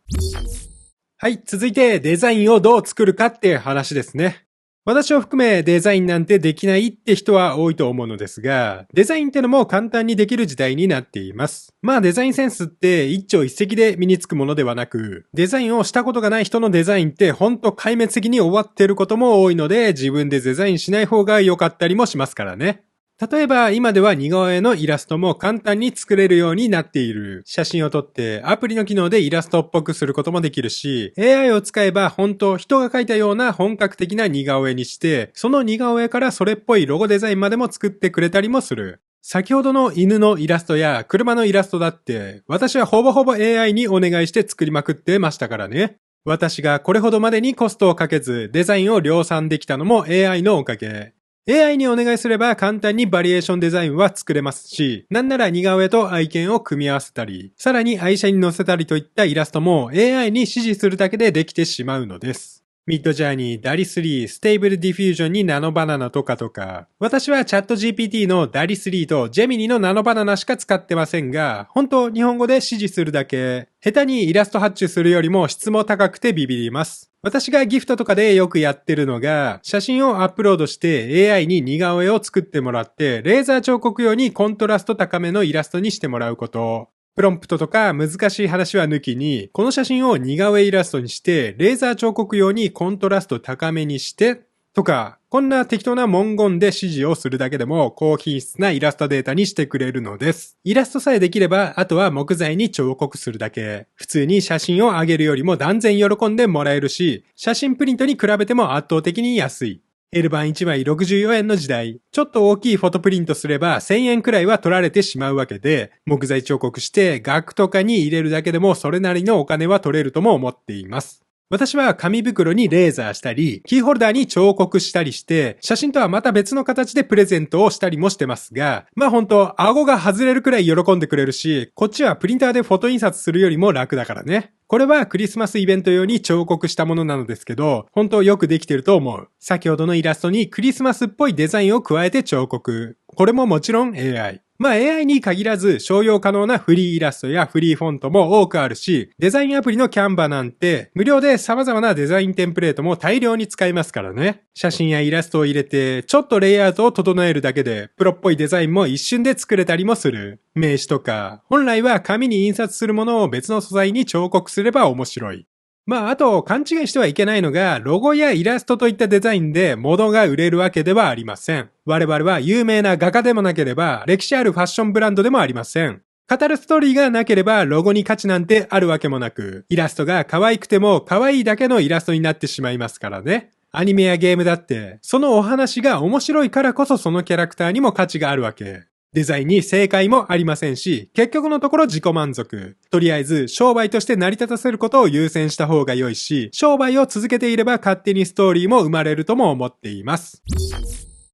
はい、続いてデザインをどう作るかって話ですね。私を含めデザインなんてできないって人は多いと思うのですが、デザインってのも簡単にできる時代になっています。まあデザインセンスって一朝一夕で身につくものではなく、デザインをしたことがない人のデザインってほんと壊滅的に終わってることも多いので、自分でデザインしない方が良かったりもしますからね。例えば今では似顔絵のイラストも簡単に作れるようになっている。写真を撮ってアプリの機能でイラストっぽくすることもできるし、AI を使えば本当人が描いたような本格的な似顔絵にして、その似顔絵からそれっぽいロゴデザインまでも作ってくれたりもする。先ほどの犬のイラストや車のイラストだって、私はほぼほぼ AI にお願いして作りまくってましたからね。私がこれほどまでにコストをかけずデザインを量産できたのも AI のおかげ。AI にお願いすれば簡単にバリエーションデザインは作れますし、なんなら似顔絵と愛犬を組み合わせたり、さらに愛車に載せたりといったイラストも AI に指示するだけでできてしまうのです。ミッドジャーニー、ダリ3、ステーブルディフュージョンにナノバナナとか。私はチャット GPT のダリ3とジェミニのナノバナナしか使ってませんが、本当日本語で指示するだけ。下手にイラスト発注するよりも質も高くてビビります。私がギフトとかでよくやってるのが、写真をアップロードして AI に似顔絵を作ってもらって、レーザー彫刻用にコントラスト高めのイラストにしてもらうこと。プロンプトとか難しい話は抜きに、この写真を似顔絵イラストにして、レーザー彫刻用にコントラスト高めにして、とか、こんな適当な文言で指示をするだけでも高品質なイラストデータにしてくれるのです。イラストさえできれば、あとは木材に彫刻するだけ。普通に写真を上げるよりも断然喜んでもらえるし、写真プリントに比べても圧倒的に安い。L 版1枚64円の時代、ちょっと大きいフォトプリントすれば1000円くらいは取られてしまうわけで、木材彫刻して額とかに入れるだけでもそれなりのお金は取れるとも思っています。私は紙袋にレーザーしたり、キーホルダーに彫刻したりして、写真とはまた別の形でプレゼントをしたりもしてますが、まあほんと、顎が外れるくらい喜んでくれるし、こっちはプリンターでフォト印刷するよりも楽だからね。これはクリスマスイベント用に彫刻したものなのですけど、本当よくできてると思う。先ほどのイラストにクリスマスっぽいデザインを加えて彫刻。これももちろん AI。まあ AI に限らず商用可能なフリーイラストやフリーフォントも多くあるし、デザインアプリのキャンバなんて無料で様々なデザインテンプレートも大量に使えますからね。写真やイラストを入れてちょっとレイアウトを整えるだけでプロっぽいデザインも一瞬で作れたりもする。名刺とか、本来は紙に印刷するものを別の素材に彫刻すれば面白い。まあ、あと、勘違いしてはいけないのが、ロゴやイラストといったデザインで物が売れるわけではありません。我々は有名な画家でもなければ、歴史あるファッションブランドでもありません。語るストーリーがなければ、ロゴに価値なんてあるわけもなく、イラストが可愛くても可愛いだけのイラストになってしまいますからね。アニメやゲームだって、そのお話が面白いからこそそのキャラクターにも価値があるわけ。デザインに正解もありませんし、結局のところ自己満足。とりあえず商売として成り立たせることを優先した方が良いし、商売を続けていれば勝手にストーリーも生まれるとも思っています。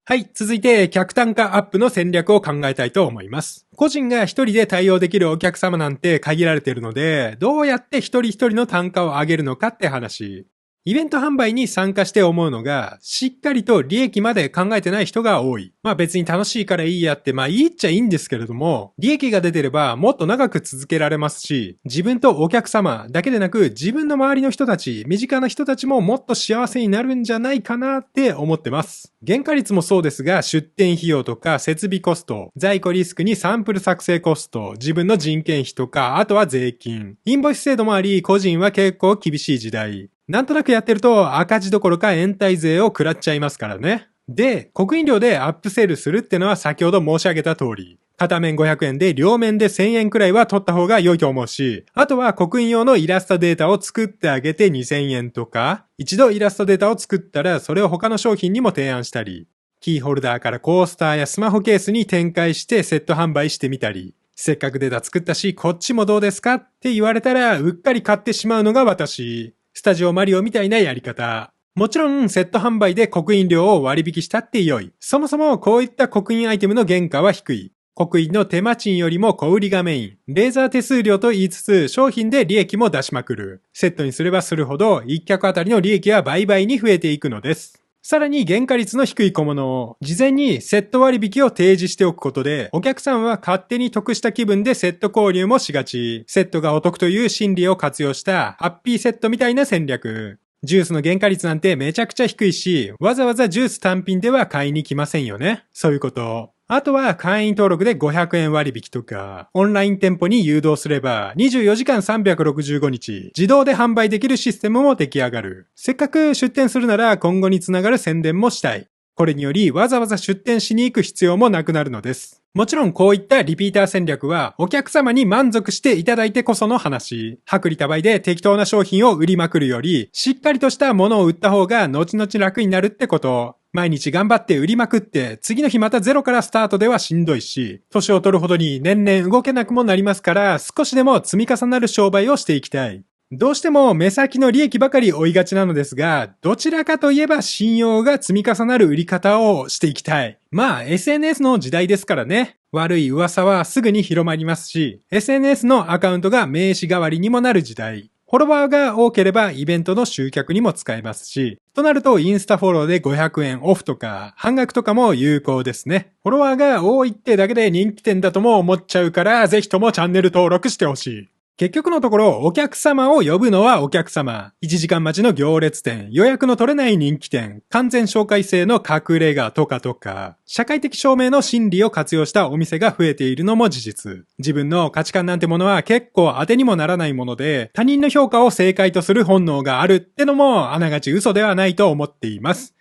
はい、続いて客単価アップの戦略を考えたいと思います。個人が一人で対応できるお客様なんて限られているので、どうやって一人一人の単価を上げるのかって話。イベント販売に参加して思うのが、しっかりと利益まで考えてない人が多い。別に楽しいからいいやって、いいっちゃいいんですけれども、利益が出てればもっと長く続けられますし、自分とお客様だけでなく自分の周りの人たち、身近な人たちももっと幸せになるんじゃないかなって思ってます。原価率もそうですが、出店費用とか設備コスト、在庫リスクにサンプル作成コスト、自分の人件費とか、あとは税金。インボイス制度もあり、個人は結構厳しい時代。なんとなくやってると赤字どころか延滞税を食らっちゃいますからね。で、刻印料でアップセールするってのは先ほど申し上げた通り。片面500円で両面で1000円くらいは取った方が良いと思うし、あとは刻印用のイラストデータを作ってあげて2000円とか、一度イラストデータを作ったらそれを他の商品にも提案したり、キーホルダーからコースターやスマホケースに展開してセット販売してみたり、せっかくデータ作ったしこっちもどうですかって言われたらうっかり買ってしまうのが私。スタジオマリオみたいなやり方。もちろんセット販売で刻印料を割引したって良い。そもそもこういった刻印アイテムの原価は低い。刻印の手間賃よりも小売りがメイン。レーザー手数料と言いつつ商品で利益も出しまくる。セットにすればするほど1客あたりの利益は倍々に増えていくのです。さらに原価率の低い小物を事前にセット割引を提示しておくことでお客さんは勝手に得した気分でセット購入もしがち。セットがお得という心理を活用したハッピーセットみたいな戦略。ジュースの原価率なんてめちゃくちゃ低いし、わざわざジュース単品では買いに来ませんよね。そういうこと。あとは会員登録で500円割引とか、オンライン店舗に誘導すれば24時間365日自動で販売できるシステムも出来上がる。せっかく出店するなら今後につながる宣伝もしたい。これによりわざわざ出店しに行く必要もなくなるのです。もちろんこういったリピーター戦略はお客様に満足していただいてこその話。薄利多売で適当な商品を売りまくるより、しっかりとしたものを売った方が後々楽になるってこと。毎日頑張って売りまくって次の日またゼロからスタートではしんどいし、年を取るほどに年々動けなくもなりますから少しでも積み重なる商売をしていきたい。どうしても目先の利益ばかり追いがちなのですが、どちらかといえば信用が積み重なる売り方をしていきたい。SNS の時代ですからね。悪い噂はすぐに広まりますし、SNS のアカウントが名刺代わりにもなる時代。フォロワーが多ければイベントの集客にも使えますし、となるとインスタフォローで500円オフとか半額とかも有効ですね。フォロワーが多いってだけで人気店だとも思っちゃうから、ぜひともチャンネル登録してほしい。結局のところ、お客様を呼ぶのはお客様。1時間待ちの行列店、予約の取れない人気店、完全紹介制の隠れ家とか、社会的証明の心理を活用したお店が増えているのも事実。自分の価値観なんてものは結構当てにもならないもので、他人の評価を正解とする本能があるってのもあながち嘘ではないと思っています。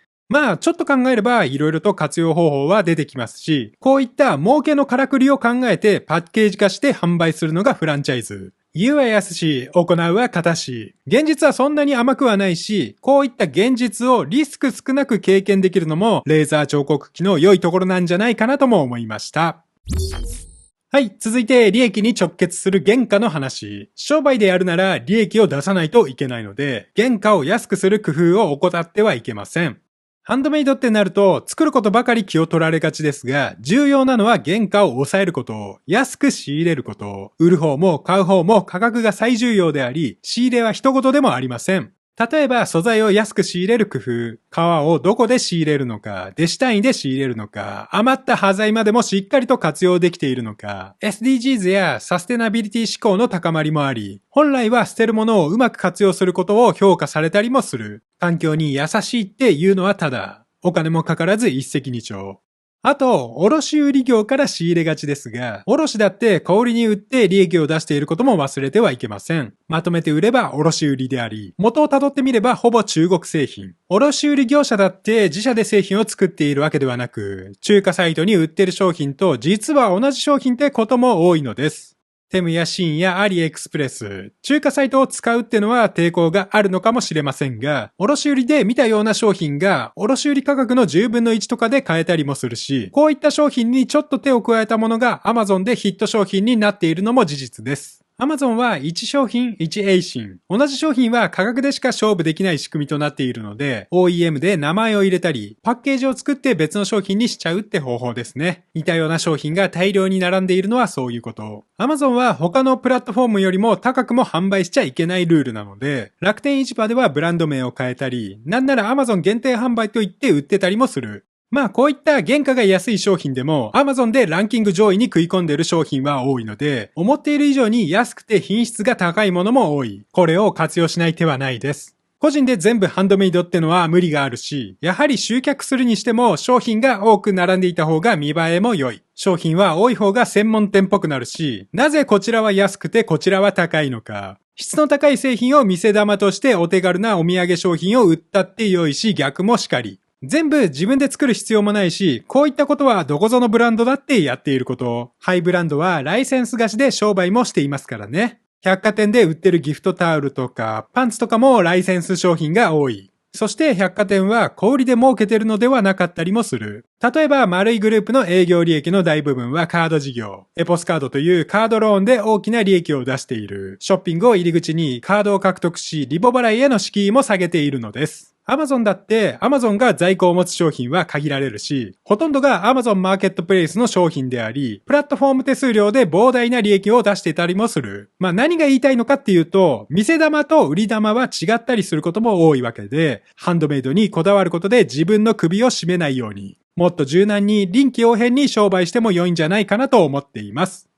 ちょっと考えれば色々と活用方法は出てきますし、こういった儲けのからくりを考えてパッケージ化して販売するのがフランチャイズ。言うは易し、行うは難しい。現実はそんなに甘くはないし、こういった現実をリスク少なく経験できるのも、レーザー彫刻機の良いところなんじゃないかなとも思いました。はい、続いて利益に直結する原価の話。商売でやるなら利益を出さないといけないので、原価を安くする工夫を怠ってはいけません。ハンドメイドってなると作ることばかり気を取られがちですが、重要なのは原価を抑えること、安く仕入れること、売る方も買う方も価格が最重要であり、仕入れは一言でもありません。例えば素材を安く仕入れる工夫、革をどこで仕入れるのか、デシ単位で仕入れるのか、余った端材までもしっかりと活用できているのか、SDGs やサステナビリティ志向の高まりもあり、本来は捨てるものをうまく活用することを評価されたりもする。環境に優しいっていうのはただ、お金もかからず一石二鳥。あと、卸売業から仕入れがちですが、卸だって小売に売って利益を出していることも忘れてはいけません。まとめて売れば卸売であり、元を辿ってみればほぼ中国製品。卸売業者だって自社で製品を作っているわけではなく、中華サイトに売ってる商品と実は同じ商品ってことも多いのです。テムやシンやアリエクスプレス、中華サイトを使うってのは抵抗があるのかもしれませんが、卸売で見たような商品が卸売価格の10分の1とかで買えたりもするし、こういった商品にちょっと手を加えたものが Amazon でヒット商品になっているのも事実です。Amazon は1商品1英進。同じ商品は価格でしか勝負できない仕組みとなっているので、OEM で名前を入れたり、パッケージを作って別の商品にしちゃうって方法ですね。似たような商品が大量に並んでいるのはそういうこと。Amazon は他のプラットフォームよりも高くも販売しちゃいけないルールなので、楽天市場ではブランド名を変えたり、なんなら Amazon 限定販売と言って売ってたりもする。まあこういった原価が安い商品でも Amazon でランキング上位に食い込んでいる商品は多いので、思っている以上に安くて品質が高いものも多い。これを活用しない手はないです。個人で全部ハンドメイドってのは無理があるし、やはり集客するにしても商品が多く並んでいた方が見栄えも良い。商品は多い方が専門店っぽくなるし、なぜこちらは安くてこちらは高いのか。質の高い製品を見せ玉としてお手軽なお土産商品を売ったって良いし、逆もしかり。全部自分で作る必要もないし、こういったことはどこぞのブランドだってやっていること。ハイブランドはライセンス貸しで商売もしていますからね。百貨店で売ってるギフトタオルとかパンツとかもライセンス商品が多い。そして百貨店は小売りで儲けてるのではなかったりもする。例えば丸いグループの営業利益の大部分はカード事業。エポスカードというカードローンで大きな利益を出している。ショッピングを入り口にカードを獲得し、リボ払いへの敷居も下げているのです。Amazon だって Amazon が在庫を持つ商品は限られるし、ほとんどが Amazon マーケットプレイスの商品であり、プラットフォーム手数料で膨大な利益を出していたりもする。まあ何が言いたいのかっていうと、見せ玉と売り玉は違ったりすることも多いわけで、ハンドメイドにこだわることで自分の首を絞めないように、もっと柔軟に臨機応変に商売しても良いんじゃないかなと思っています。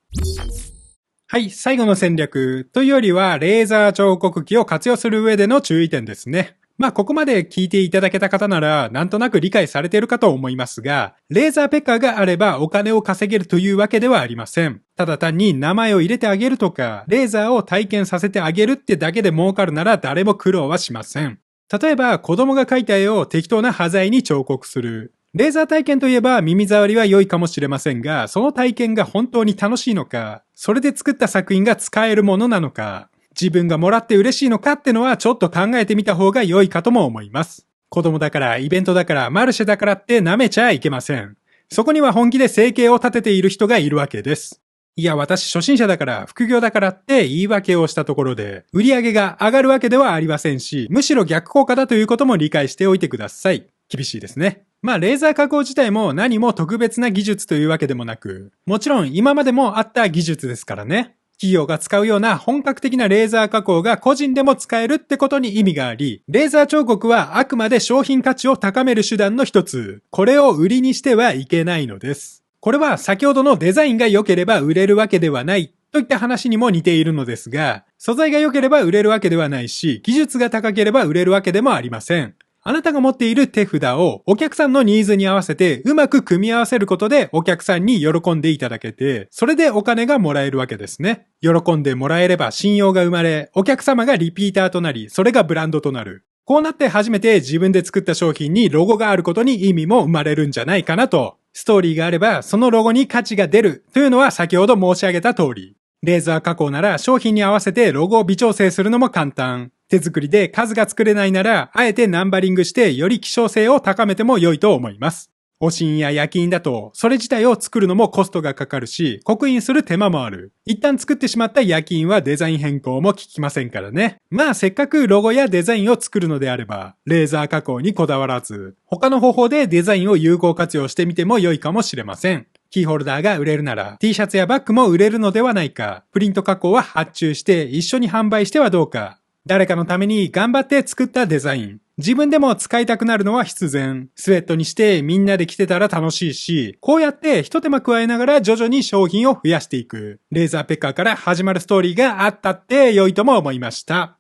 はい、最後の戦略というよりは、レーザー彫刻機を活用する上での注意点ですね。まあここまで聞いていただけた方ならなんとなく理解されているかと思いますが、レーザーペッカーがあればお金を稼げるというわけではありません。ただ単に名前を入れてあげるとか、レーザーを体験させてあげるってだけで儲かるなら誰も苦労はしません。例えば子供が描いた絵を適当な端材に彫刻する。レーザー体験といえば耳障りは良いかもしれませんが、その体験が本当に楽しいのか、それで作った作品が使えるものなのか、自分がもらって嬉しいのかってのはちょっと考えてみた方が良いかとも思います。子供だから、イベントだから、マルシェだからって舐めちゃいけません。そこには本気で生計を立てている人がいるわけです。いや、私初心者だから、副業だからって言い訳をしたところで、売り上げが上がるわけではありませんし、むしろ逆効果だということも理解しておいてください。厳しいですね。まあ、レーザー加工自体も何も特別な技術というわけでもなく、もちろん今までもあった技術ですからね。企業が使うような本格的なレーザー加工が個人でも使えるってことに意味があり、レーザー彫刻はあくまで商品価値を高める手段の一つ。これを売りにしてはいけないのです。これは先ほどのデザインが良ければ売れるわけではないといった話にも似ているのですが、素材が良ければ売れるわけではないし、技術が高ければ売れるわけでもありません。あなたが持っている手札をお客さんのニーズに合わせてうまく組み合わせることでお客さんに喜んでいただけて、それでお金がもらえるわけですね。喜んでもらえれば信用が生まれ、お客様がリピーターとなり、それがブランドとなる。こうなって初めて自分で作った商品にロゴがあることに意味も生まれるんじゃないかなと。ストーリーがあればそのロゴに価値が出るというのは先ほど申し上げた通り。レーザー加工なら商品に合わせてロゴを微調整するのも簡単。手作りで数が作れないなら、あえてナンバリングしてより希少性を高めても良いと思います。おしんや焼き印だと、それ自体を作るのもコストがかかるし、刻印する手間もある。一旦作ってしまった焼き印はデザイン変更も効きませんからね。まあせっかくロゴやデザインを作るのであれば、レーザー加工にこだわらず、他の方法でデザインを有効活用してみても良いかもしれません。キーホルダーが売れるなら T シャツやバッグも売れるのではないか。プリント加工は発注して一緒に販売してはどうか。誰かのために頑張って作ったデザイン。自分でも使いたくなるのは必然。スウェットにしてみんなで着てたら楽しいし、こうやって一手間加えながら徐々に商品を増やしていく。レーザーペッカーから始まるストーリーがあったって良いとも思いました。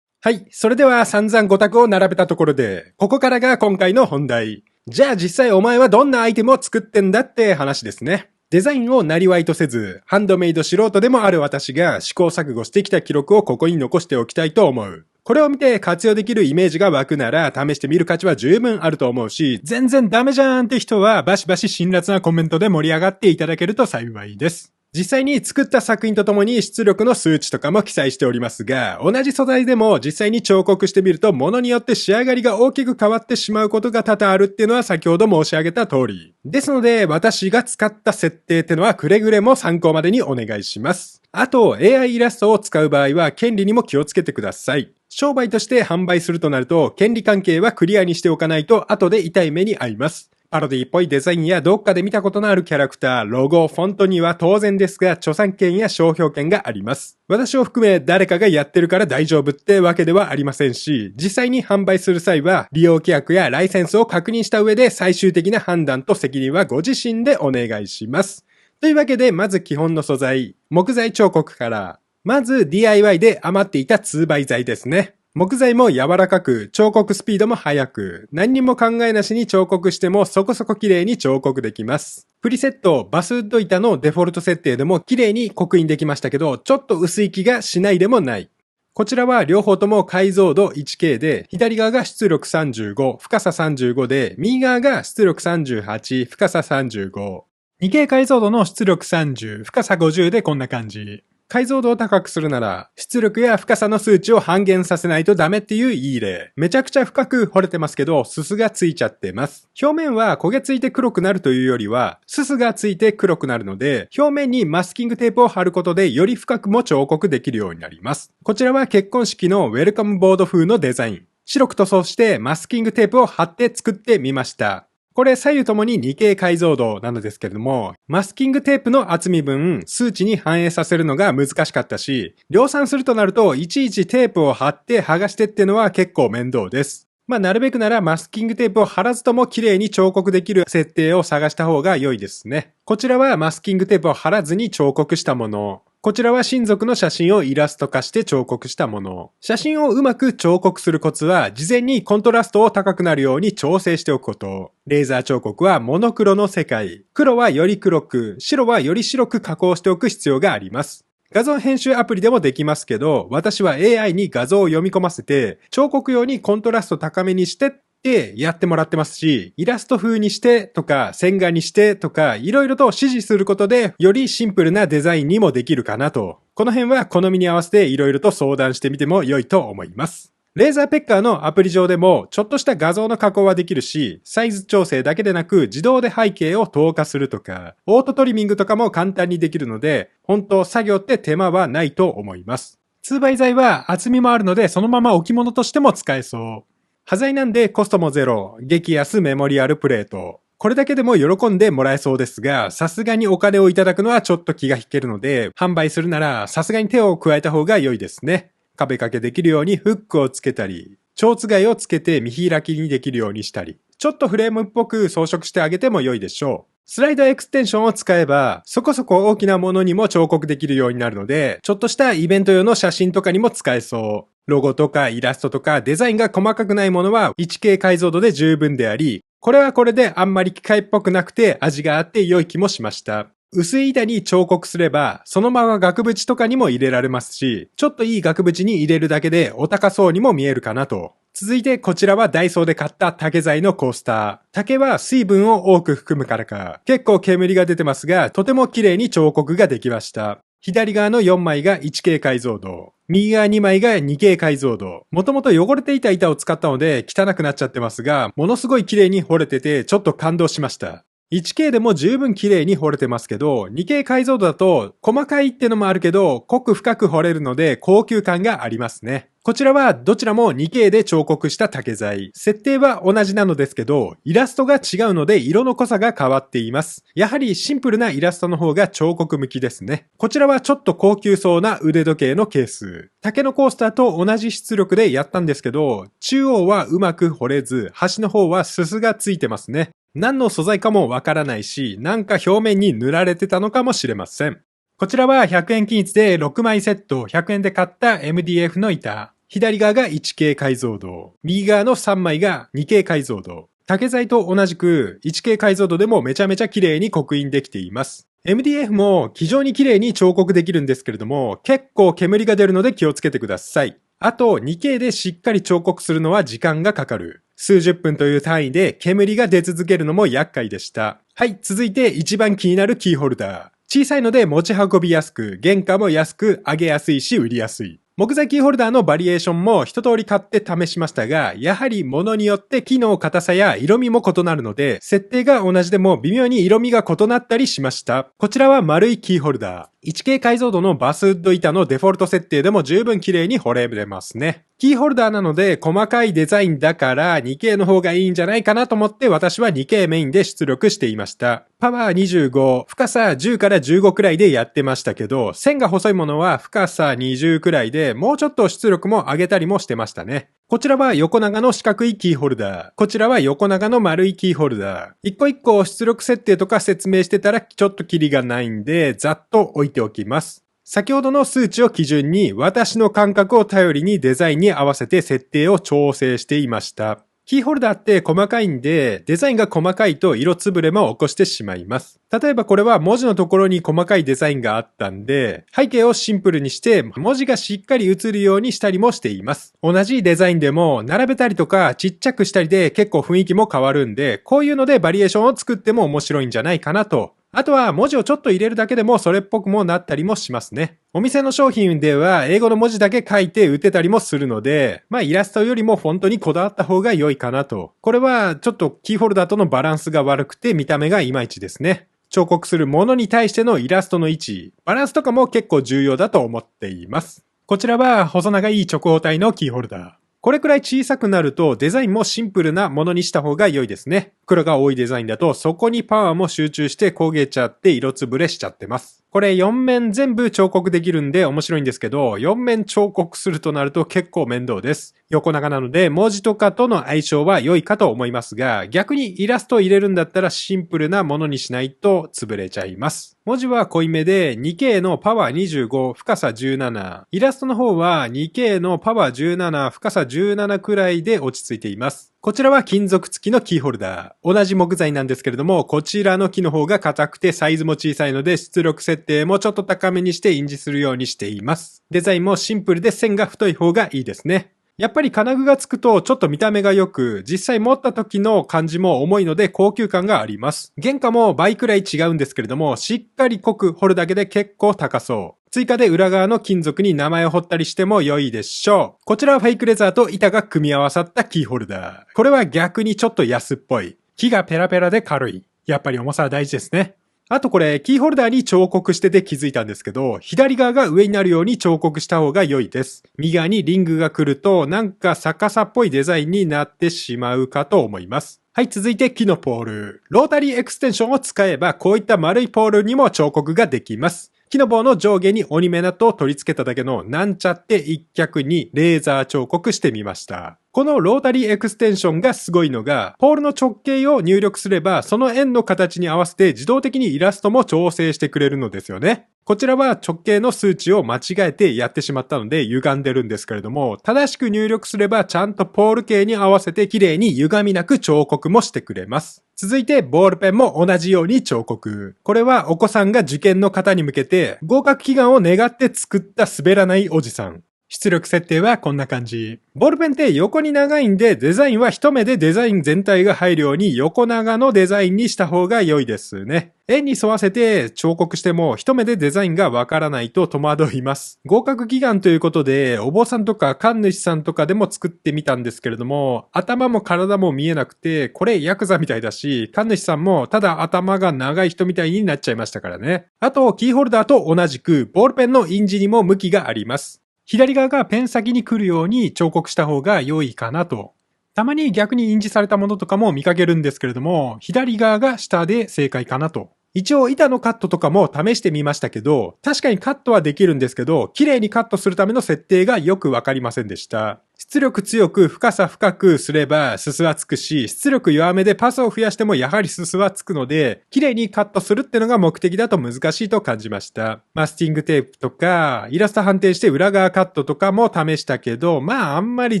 はい。それでは散々5択を並べたところで、ここからが今回の本題。じゃあ実際お前はどんなアイテムを作ってんだって話ですね。デザインをなりわいとせず、ハンドメイド素人でもある私が試行錯誤してきた記録をここに残しておきたいと思う。これを見て活用できるイメージが湧くなら試してみる価値は十分あると思うし、全然ダメじゃんって人はバシバシ辛辣なコメントで盛り上がっていただけると幸いです。実際に作った作品とともに出力の数値とかも記載しておりますが、同じ素材でも実際に彫刻してみると物によって仕上がりが大きく変わってしまうことが多々あるっていうのは先ほど申し上げた通り。ですので私が使った設定ってのはくれぐれも参考までにお願いします。あと AI イラストを使う場合は権利にも気をつけてください。商売として販売するとなると権利関係はクリアにしておかないと後で痛い目に遭います。パロディっぽいデザインやどっかで見たことのあるキャラクター、ロゴ、フォントには当然ですが著作権や商標権があります。私を含め誰かがやってるから大丈夫ってわけではありませんし、実際に販売する際は利用規約やライセンスを確認した上で最終的な判断と責任はご自身でお願いします。というわけでまず基本の素材、木材彫刻から。まず DIY で余っていた2倍材ですね。木材も柔らかく、彫刻スピードも速く、何にも考えなしに彫刻してもそこそこ綺麗に彫刻できます。プリセット、バスウッド板のデフォルト設定でも綺麗に刻印できましたけど、ちょっと薄い気がしないでもない。こちらは両方とも解像度 1K で、左側が出力35、深さ35で、右側が出力38、深さ35。2K 解像度の出力30、深さ50でこんな感じ。解像度を高くするなら、出力や深さの数値を半減させないとダメっていういい例。めちゃくちゃ深く掘れてますけど、すすがついちゃってます。表面は焦げついて黒くなるというよりは、すすがついて黒くなるので、表面にマスキングテープを貼ることでより深くも彫刻できるようになります。こちらは結婚式のウェルカムボード風のデザイン。白く塗装してマスキングテープを貼って作ってみました。これ左右ともに 2K 解像度なのですけれども、マスキングテープの厚み分、数値に反映させるのが難しかったし、量産するとなるといちいちテープを貼って剥がしてっていうのは結構面倒です。なるべくならマスキングテープを貼らずとも綺麗に彫刻できる設定を探した方が良いですね。こちらはマスキングテープを貼らずに彫刻したもの。こちらは親族の写真をイラスト化して彫刻したもの。写真をうまく彫刻するコツは、事前にコントラストを高くなるように調整しておくこと。レーザー彫刻はモノクロの世界。黒はより黒く、白はより白く加工しておく必要があります。画像編集アプリでもできますけど、私は AI に画像を読み込ませて、彫刻用にコントラスト高めにしてってやってもらってますし、イラスト風にしてとか、線画にしてとか、いろいろと指示することで、よりシンプルなデザインにもできるかなと。この辺は好みに合わせていろいろと相談してみても良いと思います。レーザーペッカーのアプリ上でもちょっとした画像の加工はできるし、サイズ調整だけでなく自動で背景を透過するとか、オートトリミングとかも簡単にできるので、本当作業って手間はないと思います。2倍材は厚みもあるのでそのまま置物としても使えそう。端材なんでコストもゼロ、激安メモリアルプレート。これだけでも喜んでもらえそうですが、さすがにお金をいただくのはちょっと気が引けるので、販売するならさすがに手を加えた方が良いですね。壁掛けできるようにフックをつけたり、蝶つがいをつけて見開きにできるようにしたり、ちょっとフレームっぽく装飾してあげても良いでしょう。スライドエクステンションを使えば、そこそこ大きなものにも彫刻できるようになるので、ちょっとしたイベント用の写真とかにも使えそう。ロゴとかイラストとかデザインが細かくないものは 1K 解像度で十分であり、これはこれであんまり機械っぽくなくて味があって良い気もしました。薄い板に彫刻すれば、そのまま額縁とかにも入れられますし、ちょっといい額縁に入れるだけでお高そうにも見えるかなと。続いてこちらはダイソーで買った竹材のコースター。竹は水分を多く含むからか、結構煙が出てますが、とても綺麗に彫刻ができました。左側の4枚が 1K 解像度。右側2枚が 2K 解像度。もともと汚れていた板を使ったので汚くなっちゃってますが、ものすごい綺麗に彫れててちょっと感動しました。1K でも十分綺麗に彫れてますけど、2K 解像度だと細かいってのもあるけど、濃く深く彫れるので高級感がありますね。こちらはどちらも 2K で彫刻した竹材。設定は同じなのですけど、イラストが違うので色の濃さが変わっています。やはりシンプルなイラストの方が彫刻向きですね。こちらはちょっと高級そうな腕時計のケース。竹のコースターと同じ出力でやったんですけど、中央はうまく彫れず、端の方はすすがついてますね。何の素材かもわからないし、なんか表面に塗られてたのかもしれません。こちらは100円均一で6枚セット100円で買った MDF の板。左側が 1K 解像度。右側の3枚が 2K 解像度。竹材と同じく 1K 解像度でもめちゃめちゃ綺麗に刻印できています。MDF も非常に綺麗に彫刻できるんですけれども、結構煙が出るので気をつけてください。あと 2K でしっかり彫刻するのは時間がかかる。数十分という単位で煙が出続けるのも厄介でした。はい、続いて一番気になるキーホルダー。小さいので持ち運びやすく、原価も安く、上げやすいし売りやすい。木材キーホルダーのバリエーションも一通り買って試しましたが、やはり物によって機能硬さや色味も異なるので、設定が同じでも微妙に色味が異なったりしました。こちらは丸いキーホルダー。1K 解像度のバスウッド板のデフォルト設定でも十分綺麗に掘れれますね。キーホルダーなので細かいデザインだから 2K の方がいいんじゃないかなと思って私は 2K メインで出力していました。パワー25、深さ10から15くらいでやってましたけど、線が細いものは深さ20くらいでもうちょっと出力も上げたりもしてましたね。こちらは横長の四角いキーホルダー。こちらは横長の丸いキーホルダー。一個一個出力設定とか説明してたらちょっとキリがないんで、ざっと置いておきます。先ほどの数値を基準に私の感覚を頼りにデザインに合わせて設定を調整していました。キーホルダーって細かいんで、デザインが細かいと色つぶれも起こしてしまいます。例えばこれは文字のところに細かいデザインがあったんで、背景をシンプルにして文字がしっかり映るようにしたりもしています。同じデザインでも並べたりとかちっちゃくしたりで結構雰囲気も変わるんで、こういうのでバリエーションを作っても面白いんじゃないかなと。あとは文字をちょっと入れるだけでもそれっぽくもなったりもしますね。お店の商品では英語の文字だけ書いて売ってたりもするので、イラストよりもフォントにこだわった方が良いかなと。これはちょっとキーホルダーとのバランスが悪くて見た目がいまいちですね。彫刻するものに対してのイラストの位置、バランスとかも結構重要だと思っています。こちらは細長い直方体のキーホルダー。これくらい小さくなるとデザインもシンプルなものにした方が良いですね。黒が多いデザインだとそこにパワーも集中して焦げちゃって色つぶれしちゃってます。これ4面全部彫刻できるんで面白いんですけど、4面彫刻するとなると結構面倒です。横長なので文字とかとの相性は良いかと思いますが、逆にイラストを入れるんだったらシンプルなものにしないと潰れちゃいます。文字は濃いめで 2K のパワー25、深さ17。イラストの方は 2K のパワー17、深さ17くらいで落ち着いています。こちらは金属付きのキーホルダー。同じ木材なんですけれども、こちらの木の方が硬くてサイズも小さいので出力設定もちょっと高めにして印字するようにしています。デザインもシンプルで線が太い方がいいですね。やっぱり金具がつくとちょっと見た目が良く、実際持った時の感じも重いので高級感があります。原価も倍くらい違うんですけれども、しっかり濃く彫るだけで結構高そう。追加で裏側の金属に名前を彫ったりしても良いでしょう。こちらはフェイクレザーと板が組み合わさったキーホルダー。これは逆にちょっと安っぽい。木がペラペラで軽い。やっぱり重さは大事ですね。あとこれ、キーホルダーに彫刻してて気づいたんですけど、左側が上になるように彫刻した方が良いです。右側にリングが来ると、なんか逆さっぽいデザインになってしまうかと思います。はい、続いて木のポール。ロータリーエクステンションを使えば、こういった丸いポールにも彫刻ができます。木の棒の上下に折り目などを取り付けただけのなんちゃって一脚にレーザー彫刻してみました。このロータリーエクステンションがすごいのが、ポールの直径を入力すれば、その円の形に合わせて自動的にイラストも調整してくれるのですよね。こちらは直径の数値を間違えてやってしまったので歪んでるんですけれども、正しく入力すればちゃんとポール径に合わせて綺麗に歪みなく彫刻もしてくれます。続いてボールペンも同じように彫刻。これはお子さんが受験の方に向けて合格祈願を願って作った滑らないおじさん。出力設定はこんな感じ。ボールペンって横に長いんでデザインは一目でデザイン全体が入るように横長のデザインにした方が良いですね。円に沿わせて彫刻しても一目でデザインがわからないと戸惑います。合格祈願ということでお坊さんとか神主さんとかでも作ってみたんですけれども、頭も体も見えなくてこれヤクザみたいだし、神主さんもただ頭が長い人みたいになっちゃいましたからね。あとキーホルダーと同じくボールペンの印字にも向きがあります。左側がペン先に来るように彫刻した方が良いかなと。たまに逆に印字されたものとかも見かけるんですけれども、左側が下で正解かなと。一応板のカットとかも試してみましたけど、確かにカットはできるんですけど、綺麗にカットするための設定がよくわかりませんでした。出力強く深さ深くすればススはつくし、出力弱めでパスを増やしてもやはりススはつくので、綺麗にカットするってのが目的だと難しいと感じました。マスティングテープとか、イラスト反転して裏側カットとかも試したけど、あんまり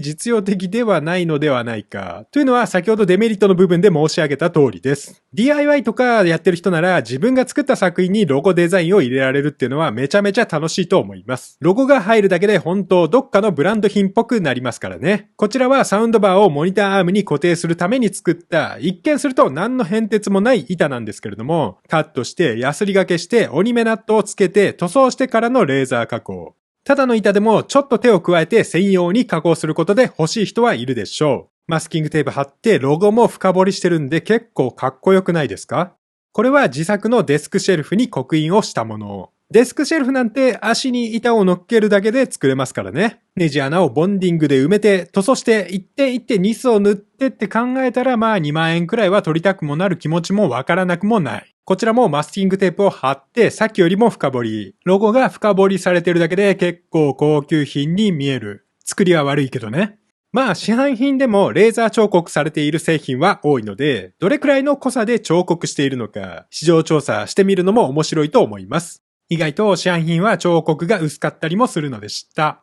実用的ではないのではないか。というのは先ほどデメリットの部分で申し上げた通りです。DIY とかやってる人なら自分が作った作品にロゴデザインを入れられるっていうのはめちゃめちゃ楽しいと思います。ロゴが入るだけで本当どっかのブランド品っぽくなりますますからね。こちらはサウンドバーをモニターアームに固定するために作った、一見すると何の変哲もない板なんですけれども、カットしてヤスリ掛けして折り目ナットをつけて塗装してからのレーザー加工。ただの板でもちょっと手を加えて専用に加工することで欲しい人はいるでしょう。マスキングテープ貼ってロゴも深掘りしてるんで結構かっこよくないですか？これは自作のデスクシェルフに刻印をしたもの。デスクシェルフなんて足に板を乗っけるだけで作れますからね。ネジ穴をボンディングで埋めて塗装して一点一点ニスを塗ってって考えたらまあ2万円くらいは取りたくもなる気持ちもわからなくもない。こちらもマスキングテープを貼ってさっきよりも深掘り。ロゴが深掘りされてるだけで結構高級品に見える。作りは悪いけどね。まあ市販品でもレーザー彫刻されている製品は多いので、どれくらいの濃さで彫刻しているのか、市場調査してみるのも面白いと思います。意外と市販品は彫刻が薄かったりもするのでした。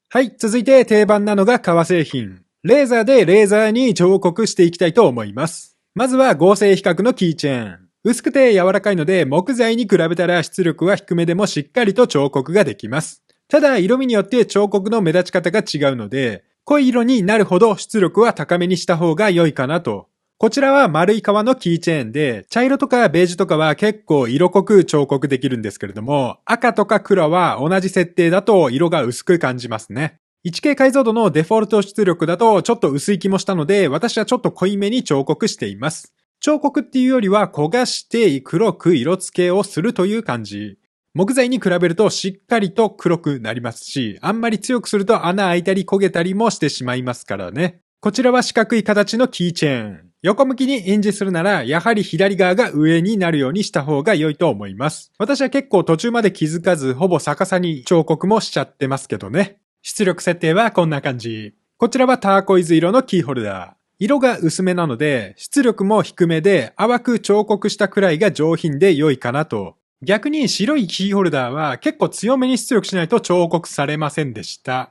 はい、続いて定番なのが革製品。レーザーでレーザーに彫刻していきたいと思います。まずは合成比較のキーチェーン。薄くて柔らかいので木材に比べたら出力は低めでもしっかりと彫刻ができます。ただ色味によって彫刻の目立ち方が違うので、濃い色になるほど出力は高めにした方が良いかなと。こちらは丸い革のキーチェーンで、茶色とかベージュとかは結構色濃く彫刻できるんですけれども、赤とか黒は同じ設定だと色が薄く感じますね。1K 解像度のデフォルト出力だとちょっと薄い気もしたので、私はちょっと濃いめに彫刻しています。彫刻っていうよりは焦がして黒く色付けをするという感じ。木材に比べるとしっかりと黒くなりますし、あんまり強くすると穴開いたり焦げたりもしてしまいますからね。こちらは四角い形のキーチェーン。横向きに印字するなら、やはり左側が上になるようにした方が良いと思います。私は結構途中まで気づかず、ほぼ逆さに彫刻もしちゃってますけどね。出力設定はこんな感じ。こちらはターコイズ色のキーホルダー。色が薄めなので、出力も低めで淡く彫刻したくらいが上品で良いかなと。逆に白いキーホルダーは結構強めに出力しないと彫刻されませんでした。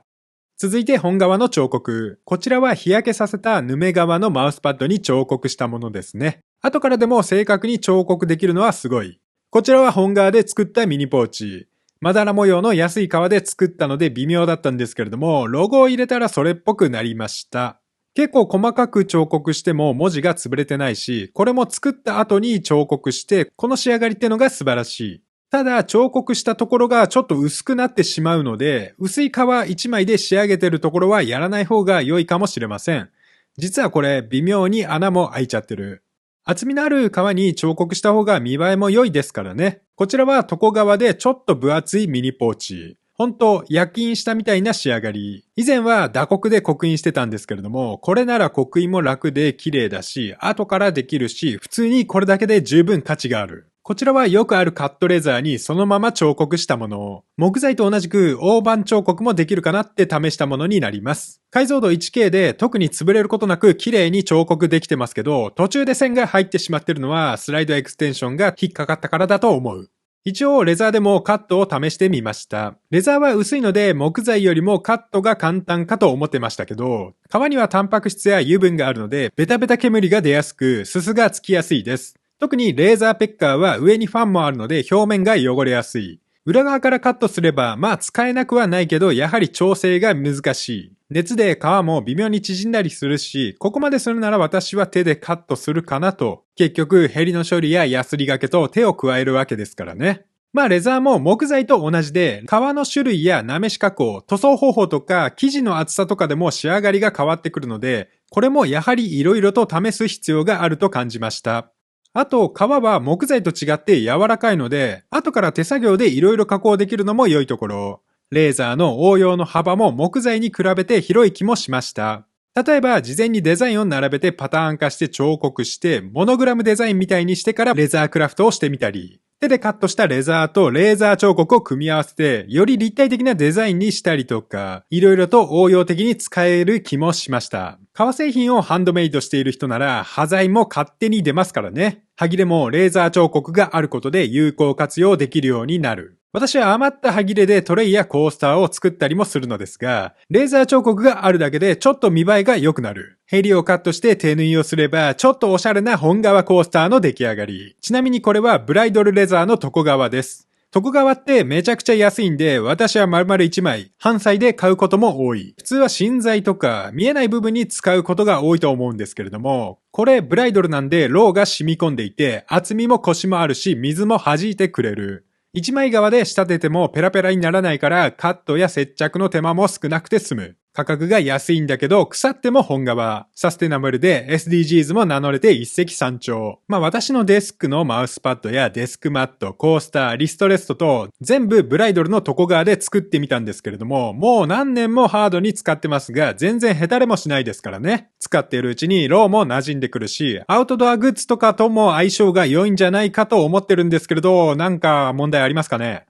続いて本革の彫刻。こちらは日焼けさせたヌメ革のマウスパッドに彫刻したものですね。後からでも正確に彫刻できるのはすごい。こちらは本革で作ったミニポーチ。まだら模様の安い革で作ったので微妙だったんですけれども、ロゴを入れたらそれっぽくなりました。結構細かく彫刻しても文字が潰れてないし、これも作った後に彫刻して、この仕上がりってのが素晴らしい。ただ彫刻したところがちょっと薄くなってしまうので、薄い皮1枚で仕上げてるところはやらない方が良いかもしれません。実はこれ微妙に穴も開いちゃってる。厚みのある皮に彫刻した方が見栄えも良いですからね。こちらは床革でちょっと分厚いミニポーチ。本当焼き印したみたいな仕上がり。以前は打刻で刻印してたんですけれども、これなら刻印も楽で綺麗だし、後からできるし、普通にこれだけで十分価値がある。こちらはよくあるカットレザーにそのまま彫刻したもの。木材と同じく大判彫刻もできるかなって試したものになります。解像度 1K で特に潰れることなく綺麗に彫刻できてますけど、途中で線が入ってしまってるのはスライドエクステンションが引っかかったからだと思う。一応レザーでもカットを試してみました。レザーは薄いので木材よりもカットが簡単かと思ってましたけど、皮にはタンパク質や油分があるのでベタベタ煙が出やすく、すすがつきやすいです。特にレーザーペッカーは上にファンもあるので表面が汚れやすい。裏側からカットすればまあ使えなくはないけど、やはり調整が難しい。熱で皮も微妙に縮んだりするし、ここまでするなら私は手でカットするかなと。結局ヘリの処理やヤスリ掛けと手を加えるわけですからね。まあレザーも木材と同じで、皮の種類やなめし加工、塗装方法とか生地の厚さとかでも仕上がりが変わってくるので、これもやはり色々と試す必要があると感じました。あと、皮は木材と違って柔らかいので、後から手作業で色々加工できるのも良いところ。レーザーの応用の幅も木材に比べて広い気もしました。例えば、事前にデザインを並べてパターン化して彫刻して、モノグラムデザインみたいにしてからレザークラフトをしてみたり、手でカットしたレザーとレーザー彫刻を組み合わせて、より立体的なデザインにしたりとか、いろいろと応用的に使える気もしました。革製品をハンドメイドしている人なら、端材も勝手に出ますからね。歯切れもレーザー彫刻があることで有効活用できるようになる。私は余った歯切れでトレイやコースターを作ったりもするのですが、レーザー彫刻があるだけでちょっと見栄えが良くなる。ヘリをカットして手縫いをすれば、ちょっとおしゃれな本革コースターの出来上がり。ちなみにこれはブライドルレザーの床革です。床側ってめちゃくちゃ安いんで、私は丸々1枚、半歳で買うことも多い。普通は芯材とか見えない部分に使うことが多いと思うんですけれども、これブライドルなんでロウが染み込んでいて、厚みもコシもあるし、水も弾いてくれる。一枚革で仕立ててもペラペラにならないからカットや接着の手間も少なくて済む。価格が安いんだけど腐っても本革。サステナブルで SDGs も名乗れて一石三鳥。私のデスクのマウスパッドやデスクマット、コースター、リストレストと全部ブライドルの床革で作ってみたんですけれども、もう何年もハードに使ってますが全然ヘタレもしないですからね。使っているうちにローも馴染んでくるし、アウトドアグッズとかとも相性が良いんじゃないかと思ってるんですけれど、なんか問題ありますかね？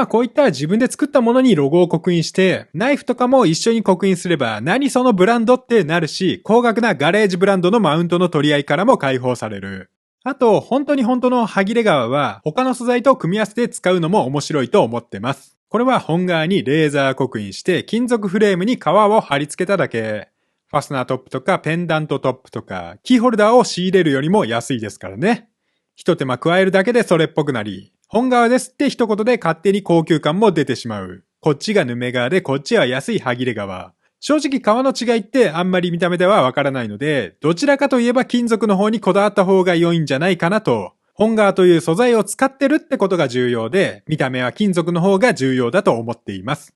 こういった自分で作ったものにロゴを刻印して、ナイフとかも一緒に刻印すれば、何そのブランドってなるし、高額なガレージブランドのマウントの取り合いからも解放される。あと、本当の歯切れ革は、他の素材と組み合わせて使うのも面白いと思ってます。これは本革にレーザー刻印して、金属フレームに革を貼り付けただけ。ファスナートップとかペンダントトップとか、キーホルダーを仕入れるよりも安いですからね。一手間加えるだけでそれっぽくなり、本革ですって一言で勝手に高級感も出てしまう。こっちがヌメ革でこっちは安い歯切れ革。正直革の違いってあんまり見た目ではわからないので、どちらかといえば金属の方にこだわった方が良いんじゃないかなと。本革という素材を使ってるってことが重要で、見た目は金属の方が重要だと思っています。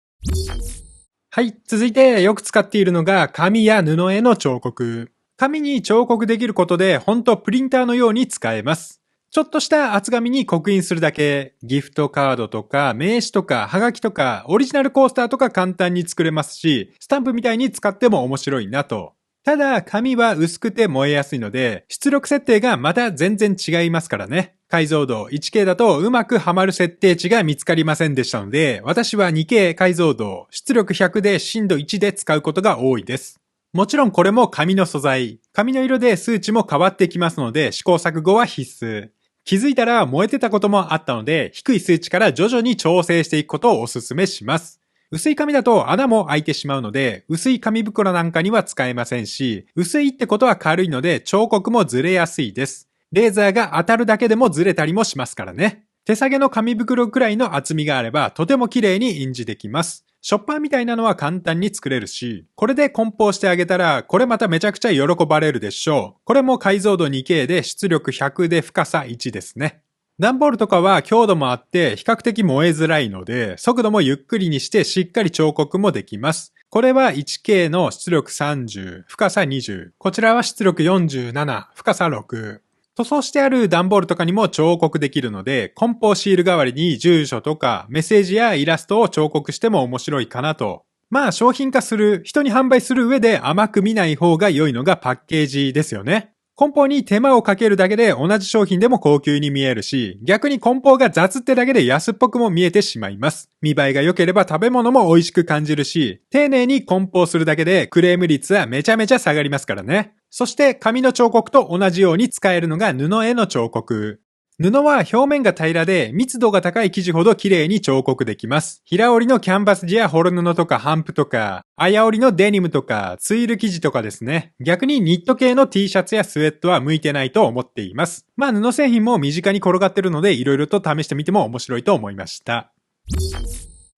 はい、続いてよく使っているのが紙や布への彫刻。紙に彫刻できることでほんとプリンターのように使えます。ちょっとした厚紙に刻印するだけ、ギフトカードとか名刺とかハガキとかオリジナルコースターとか簡単に作れますし、スタンプみたいに使っても面白いなと。ただ紙は薄くて燃えやすいので、出力設定がまた全然違いますからね。解像度 1K だとうまくはまる設定値が見つかりませんでしたので、私は 2K 解像度、出力100で深度1で使うことが多いです。もちろんこれも紙の素材。紙の色で数値も変わってきますので試行錯誤は必須。気づいたら燃えてたこともあったので、低い数値から徐々に調整していくことをお勧めします。薄い紙だと穴も開いてしまうので、薄い紙袋なんかには使えませんし、薄いってことは軽いので彫刻もずれやすいです。レーザーが当たるだけでもずれたりもしますからね。手提げの紙袋くらいの厚みがあればとても綺麗に印字できます。ショッパーみたいなのは簡単に作れるし、これで梱包してあげたら、これまためちゃくちゃ喜ばれるでしょう。これも解像度 2K で出力100で深さ1ですね。段ボールとかは強度もあって比較的燃えづらいので、速度もゆっくりにしてしっかり彫刻もできます。これは 1K の出力30、深さ20。こちらは出力47、深さ6。塗装してある段ボールとかにも彫刻できるので、梱包シール代わりに住所とかメッセージやイラストを彫刻しても面白いかなと。商品化する、人に販売する上で甘く見ない方が良いのがパッケージですよね。梱包に手間をかけるだけで同じ商品でも高級に見えるし、逆に梱包が雑ってだけで安っぽくも見えてしまいます。見栄えが良ければ食べ物も美味しく感じるし、丁寧に梱包するだけでクレーム率はめちゃめちゃ下がりますからね。そして紙の彫刻と同じように使えるのが布への彫刻。布は表面が平らで密度が高い生地ほど綺麗に彫刻できます。平織りのキャンバス地やホロ布とか帆布とか、綾織りのデニムとか、ツイル生地とかですね。逆にニット系の T シャツやスウェットは向いてないと思っています。布製品も身近に転がってるので色々と試してみても面白いと思いました。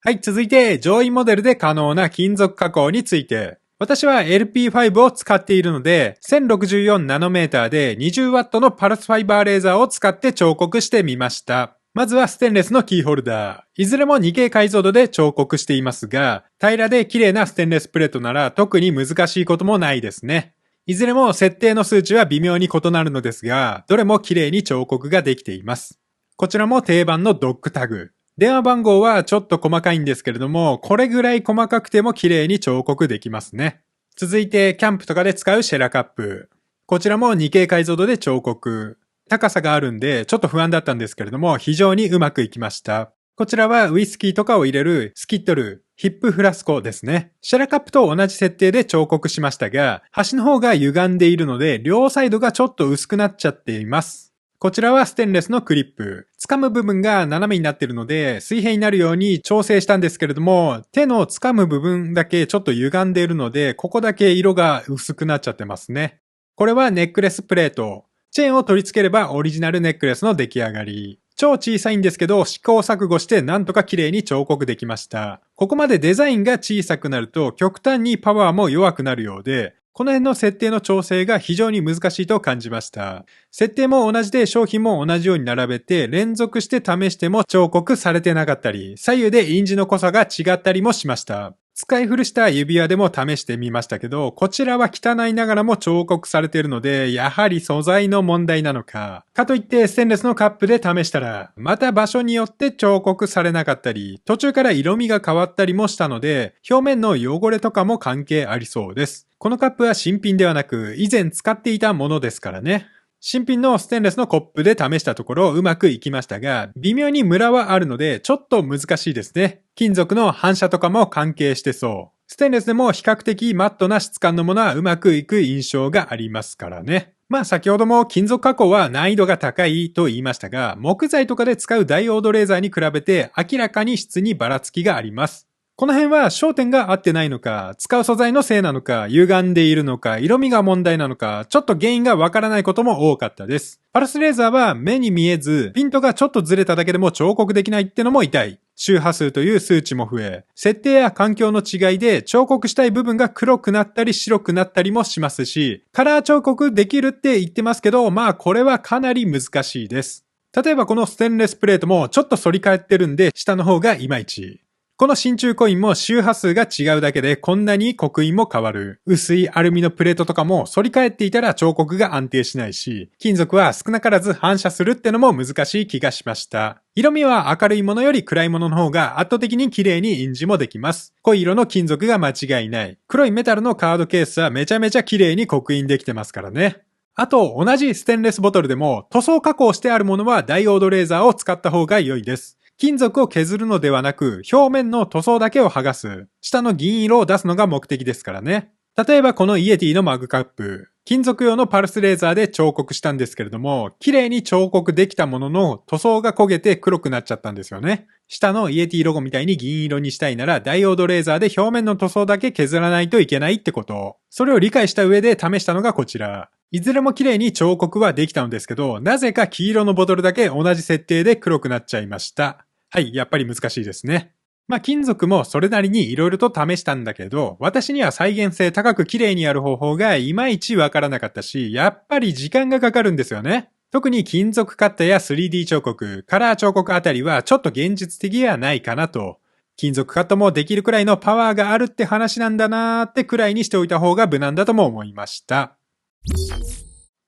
はい、続いて上位モデルで可能な金属加工について。私は LP5 を使っているので、1064nm で 20W のパルスファイバーレーザーを使って彫刻してみました。まずはステンレスのキーホルダー。いずれも 2K 解像度で彫刻していますが、平らで綺麗なステンレスプレートなら特に難しいこともないですね。いずれも設定の数値は微妙に異なるのですが、どれも綺麗に彫刻ができています。こちらも定番のドッグタグ。電話番号はちょっと細かいんですけれども、これぐらい細かくても綺麗に彫刻できますね。続いて、キャンプとかで使うシェラカップ。こちらも 2K 解像度で彫刻。高さがあるんで、ちょっと不安だったんですけれども、非常にうまくいきました。こちらはウイスキーとかを入れるスキットル、ヒップフラスコですね。シェラカップと同じ設定で彫刻しましたが、端の方が歪んでいるので、両サイドがちょっと薄くなっちゃっています。こちらはステンレスのクリップ。掴む部分が斜めになっているので、水平になるように調整したんですけれども、手の掴む部分だけちょっと歪んでいるので、ここだけ色が薄くなっちゃってますね。これはネックレスプレート。チェーンを取り付ければオリジナルネックレスの出来上がり。超小さいんですけど試行錯誤してなんとか綺麗に彫刻できました。ここまでデザインが小さくなると極端にパワーも弱くなるようで、この辺の設定の調整が非常に難しいと感じました。設定も同じで商品も同じように並べて連続して試しても彫刻されてなかったり、左右で印字の濃さが違ったりもしました。使い古した指輪でも試してみましたけど、こちらは汚いながらも彫刻されているので、やはり素材の問題なのか。かといってステンレスのカップで試したら、また場所によって彫刻されなかったり、途中から色味が変わったりもしたので、表面の汚れとかも関係ありそうです。このカップは新品ではなく、以前使っていたものですからね。新品のステンレスのコップで試したところうまくいきましたが、微妙にムラはあるのでちょっと難しいですね。金属の反射とかも関係してそう。ステンレスでも比較的マットな質感のものはうまくいく印象がありますからね。先ほども金属加工は難易度が高いと言いましたが、木材とかで使うダイオードレーザーに比べて明らかに質にばらつきがあります。この辺は焦点が合ってないのか、使う素材のせいなのか、歪んでいるのか、色味が問題なのか、ちょっと原因がわからないことも多かったです。パルスレーザーは目に見えず、ピントがちょっとずれただけでも彫刻できないってのも痛い。周波数という数値も増え、設定や環境の違いで彫刻したい部分が黒くなったり白くなったりもしますし、カラー彫刻できるって言ってますけど、これはかなり難しいです。例えばこのステンレスプレートもちょっと反り返ってるんで、下の方がいまいち。この真鍮コインも周波数が違うだけでこんなに刻印も変わる。薄いアルミのプレートとかも反り返っていたら彫刻が安定しないし、金属は少なからず反射するってのも難しい気がしました。色味は明るいものより暗いものの方が圧倒的に綺麗に印字もできます。濃い色の金属が間違いない。黒いメタルのカードケースはめちゃめちゃ綺麗に刻印できてますからね。あと、同じステンレスボトルでも塗装加工してあるものはダイオードレーザーを使った方が良いです。金属を削るのではなく、表面の塗装だけを剥がす。下の銀色を出すのが目的ですからね。例えばこのイエティのマグカップ。金属用のパルスレーザーで彫刻したんですけれども、綺麗に彫刻できたものの塗装が焦げて黒くなっちゃったんですよね。下のイエティロゴみたいに銀色にしたいならダイオードレーザーで表面の塗装だけ削らないといけないってこと。それを理解した上で試したのがこちら。いずれも綺麗に彫刻はできたのですけど、なぜか黄色のボトルだけ同じ設定で黒くなっちゃいました。はい、やっぱり難しいですね。金属もそれなりに色々と試したんだけど、私には再現性高く綺麗にやる方法がいまいちわからなかったし、やっぱり時間がかかるんですよね。特に金属カッタや 3D 彫刻、カラー彫刻あたりはちょっと現実的ではないかなと。金属カットもできるくらいのパワーがあるって話なんだなーってくらいにしておいた方が無難だとも思いました。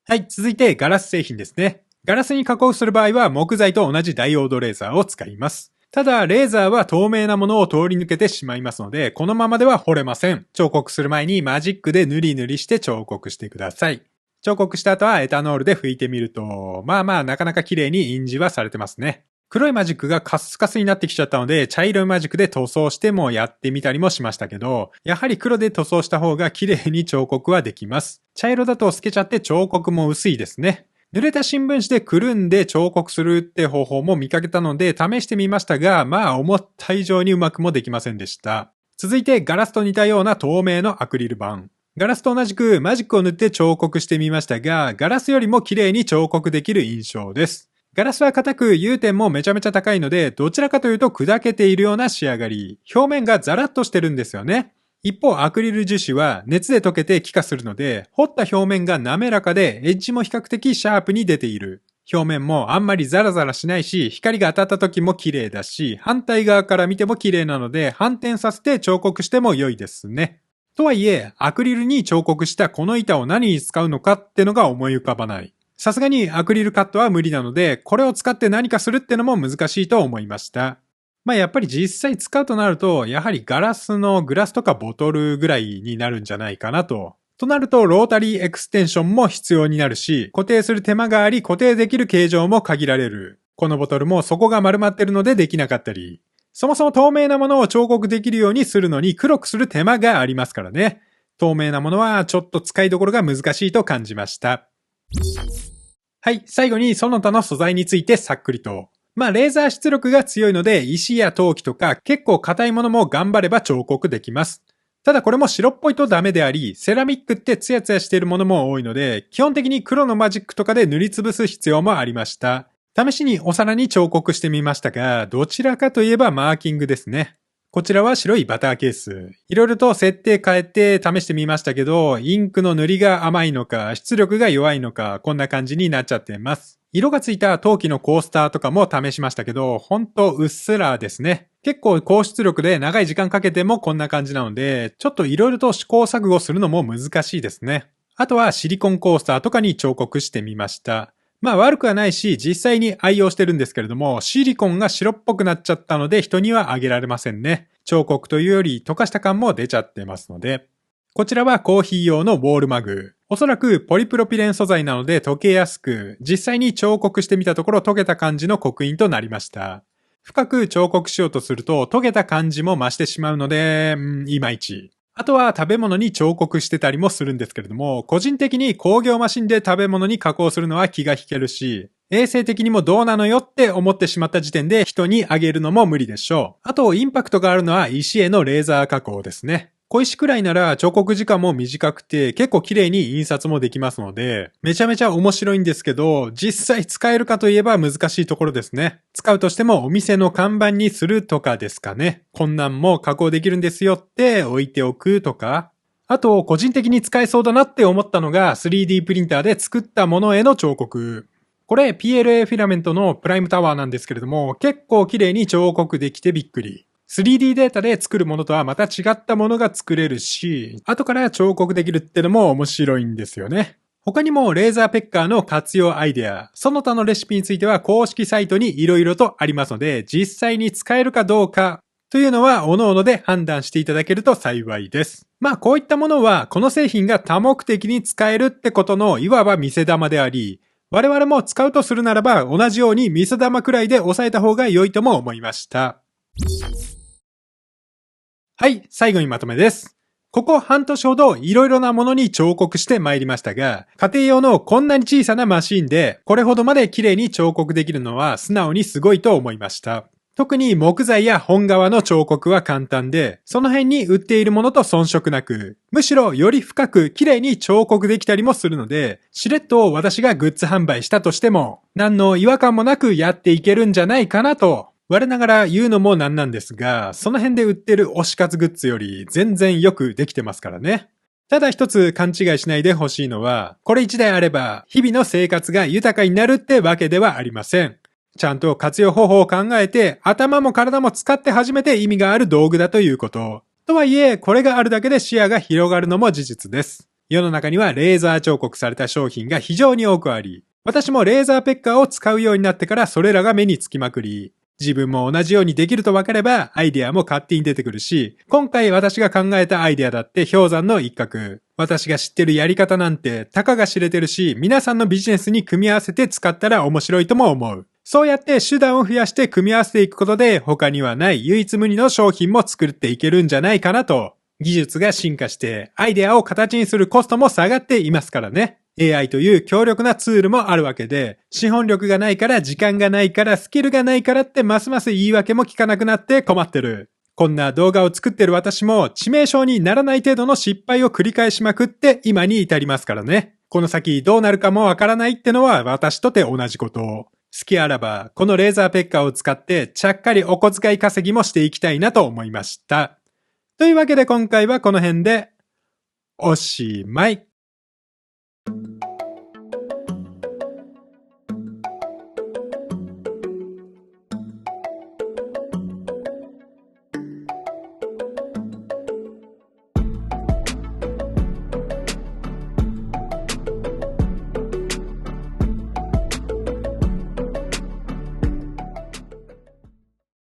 はい、続いてガラス製品ですね。ガラスに加工する場合は木材と同じダイオードレーザーを使います。ただ、レーザーは透明なものを通り抜けてしまいますので、このままでは彫れません。彫刻する前にマジックで塗り塗りして彫刻してください。彫刻した後はエタノールで拭いてみると、なかなか綺麗に印字はされてますね。黒いマジックがカスカスになってきちゃったので、茶色いマジックで塗装してもやってみたりもしましたけど、やはり黒で塗装した方が綺麗に彫刻はできます。茶色だと透けちゃって彫刻も薄いですね。濡れた新聞紙でくるんで彫刻するって方法も見かけたので試してみましたが、思った以上にうまくもできませんでした。続いてガラスと似たような透明のアクリル板。ガラスと同じくマジックを塗って彫刻してみましたが、ガラスよりも綺麗に彫刻できる印象です。ガラスは硬く融点もめちゃめちゃ高いので、どちらかというと砕けているような仕上がり。表面がザラッとしてるんですよね。一方、アクリル樹脂は熱で溶けて気化するので、彫った表面が滑らかで、エッジも比較的シャープに出ている。表面もあんまりザラザラしないし、光が当たった時も綺麗だし、反対側から見ても綺麗なので、反転させて彫刻しても良いですね。とはいえ、アクリルに彫刻したこの板を何に使うのかってのが思い浮かばない。さすがにアクリルカットは無理なので、これを使って何かするってのも難しいと思いました。やっぱり実際使うとなると、やはりガラスのグラスとかボトルぐらいになるんじゃないかなと。となると、ロータリーエクステンションも必要になるし、固定する手間があり、固定できる形状も限られる。このボトルも底が丸まってるのでできなかったり。そもそも透明なものを彫刻できるようにするのに黒くする手間がありますからね。透明なものはちょっと使いどころが難しいと感じました。はい、最後にその他の素材についてさっくりと。レーザー出力が強いので石や陶器とか結構硬いものも頑張れば彫刻できます。ただこれも白っぽいとダメであり、セラミックってツヤツヤしているものも多いので、基本的に黒のマジックとかで塗りつぶす必要もありました。試しにお皿に彫刻してみましたが、どちらかといえばマーキングですね。こちらは白いバターケース。いろいろと設定変えて試してみましたけど、インクの塗りが甘いのか、出力が弱いのか、こんな感じになっちゃってます。色がついた陶器のコースターとかも試しましたけど、ほんとうっすらですね。結構高出力で長い時間かけてもこんな感じなので、ちょっといろいろと試行錯誤するのも難しいですね。あとはシリコンコースターとかに彫刻してみました。まあ悪くはないし、実際に愛用してるんですけれども、シリコンが白っぽくなっちゃったので人にはあげられませんね。彫刻というより溶かした感も出ちゃってますので。こちらはコーヒー用のウォールマグ。おそらくポリプロピレン素材なので溶けやすく、実際に彫刻してみたところ溶けた感じの刻印となりました。深く彫刻しようとすると溶けた感じも増してしまうので、いまいち。あとは食べ物に彫刻してたりもするんですけれども、個人的に工業マシンで食べ物に加工するのは気が引けるし、衛生的にもどうなのよって思ってしまった時点で人にあげるのも無理でしょう。あと、インパクトがあるのは石へのレーザー加工ですね。小石くらいなら彫刻時間も短くて結構綺麗に印刷もできますので、めちゃめちゃ面白いんですけど、実際使えるかといえば難しいところですね。使うとしてもお店の看板にするとかですかね。こんなんも加工できるんですよって置いておくとか。あと、個人的に使えそうだなって思ったのが 3D プリンターで作ったものへの彫刻。これ PLA フィラメントのプライムタワーなんですけれども、結構綺麗に彫刻できてびっくり。3D データで作るものとはまた違ったものが作れるし、後から彫刻できるってのも面白いんですよね。他にもレーザーペッカーの活用アイデア、その他のレシピについては公式サイトに色々とありますので、実際に使えるかどうかというのは各々で判断していただけると幸いです。まあこういったものはこの製品が多目的に使えるってことのいわば見せ玉であり、我々も使うとするならば同じように見せ玉くらいで抑えた方が良いとも思いました。はい、最後にまとめです。ここ半年ほどいろいろなものに彫刻して参りましたが、家庭用のこんなに小さなマシンでこれほどまで綺麗に彫刻できるのは素直にすごいと思いました。特に木材や本革の彫刻は簡単で、その辺に売っているものと遜色なく、むしろより深く綺麗に彫刻できたりもするので、しれっと私がグッズ販売したとしても、何の違和感もなくやっていけるんじゃないかなと、我ながら言うのもなんなんですが、その辺で売ってる推し活グッズより全然よくできてますからね。ただ一つ勘違いしないでほしいのは、これ一台あれば日々の生活が豊かになるってわけではありません。ちゃんと活用方法を考えて、頭も体も使って初めて意味がある道具だということ。とはいえ、これがあるだけで視野が広がるのも事実です。世の中にはレーザー彫刻された商品が非常に多くあり、私もレーザーペッカーを使うようになってからそれらが目につきまくり、自分も同じようにできると分かればアイデアも勝手に出てくるし、今回私が考えたアイデアだって氷山の一角。私が知ってるやり方なんてたかが知れてるし、皆さんのビジネスに組み合わせて使ったら面白いとも思う。そうやって手段を増やして組み合わせていくことで他にはない唯一無二の商品も作っていけるんじゃないかなと。技術が進化してアイデアを形にするコストも下がっていますからね。AI という強力なツールもあるわけで、資本力がないから時間がないからスキルがないからってますます言い訳も聞かなくなって困ってる。こんな動画を作ってる私も致命傷にならない程度の失敗を繰り返しまくって今に至りますからね。この先どうなるかもわからないってのは私とて同じこと。好きあらばこのレーザーペッカーを使ってちゃっかりお小遣い稼ぎもしていきたいなと思いました。というわけで今回はこの辺でおしまい。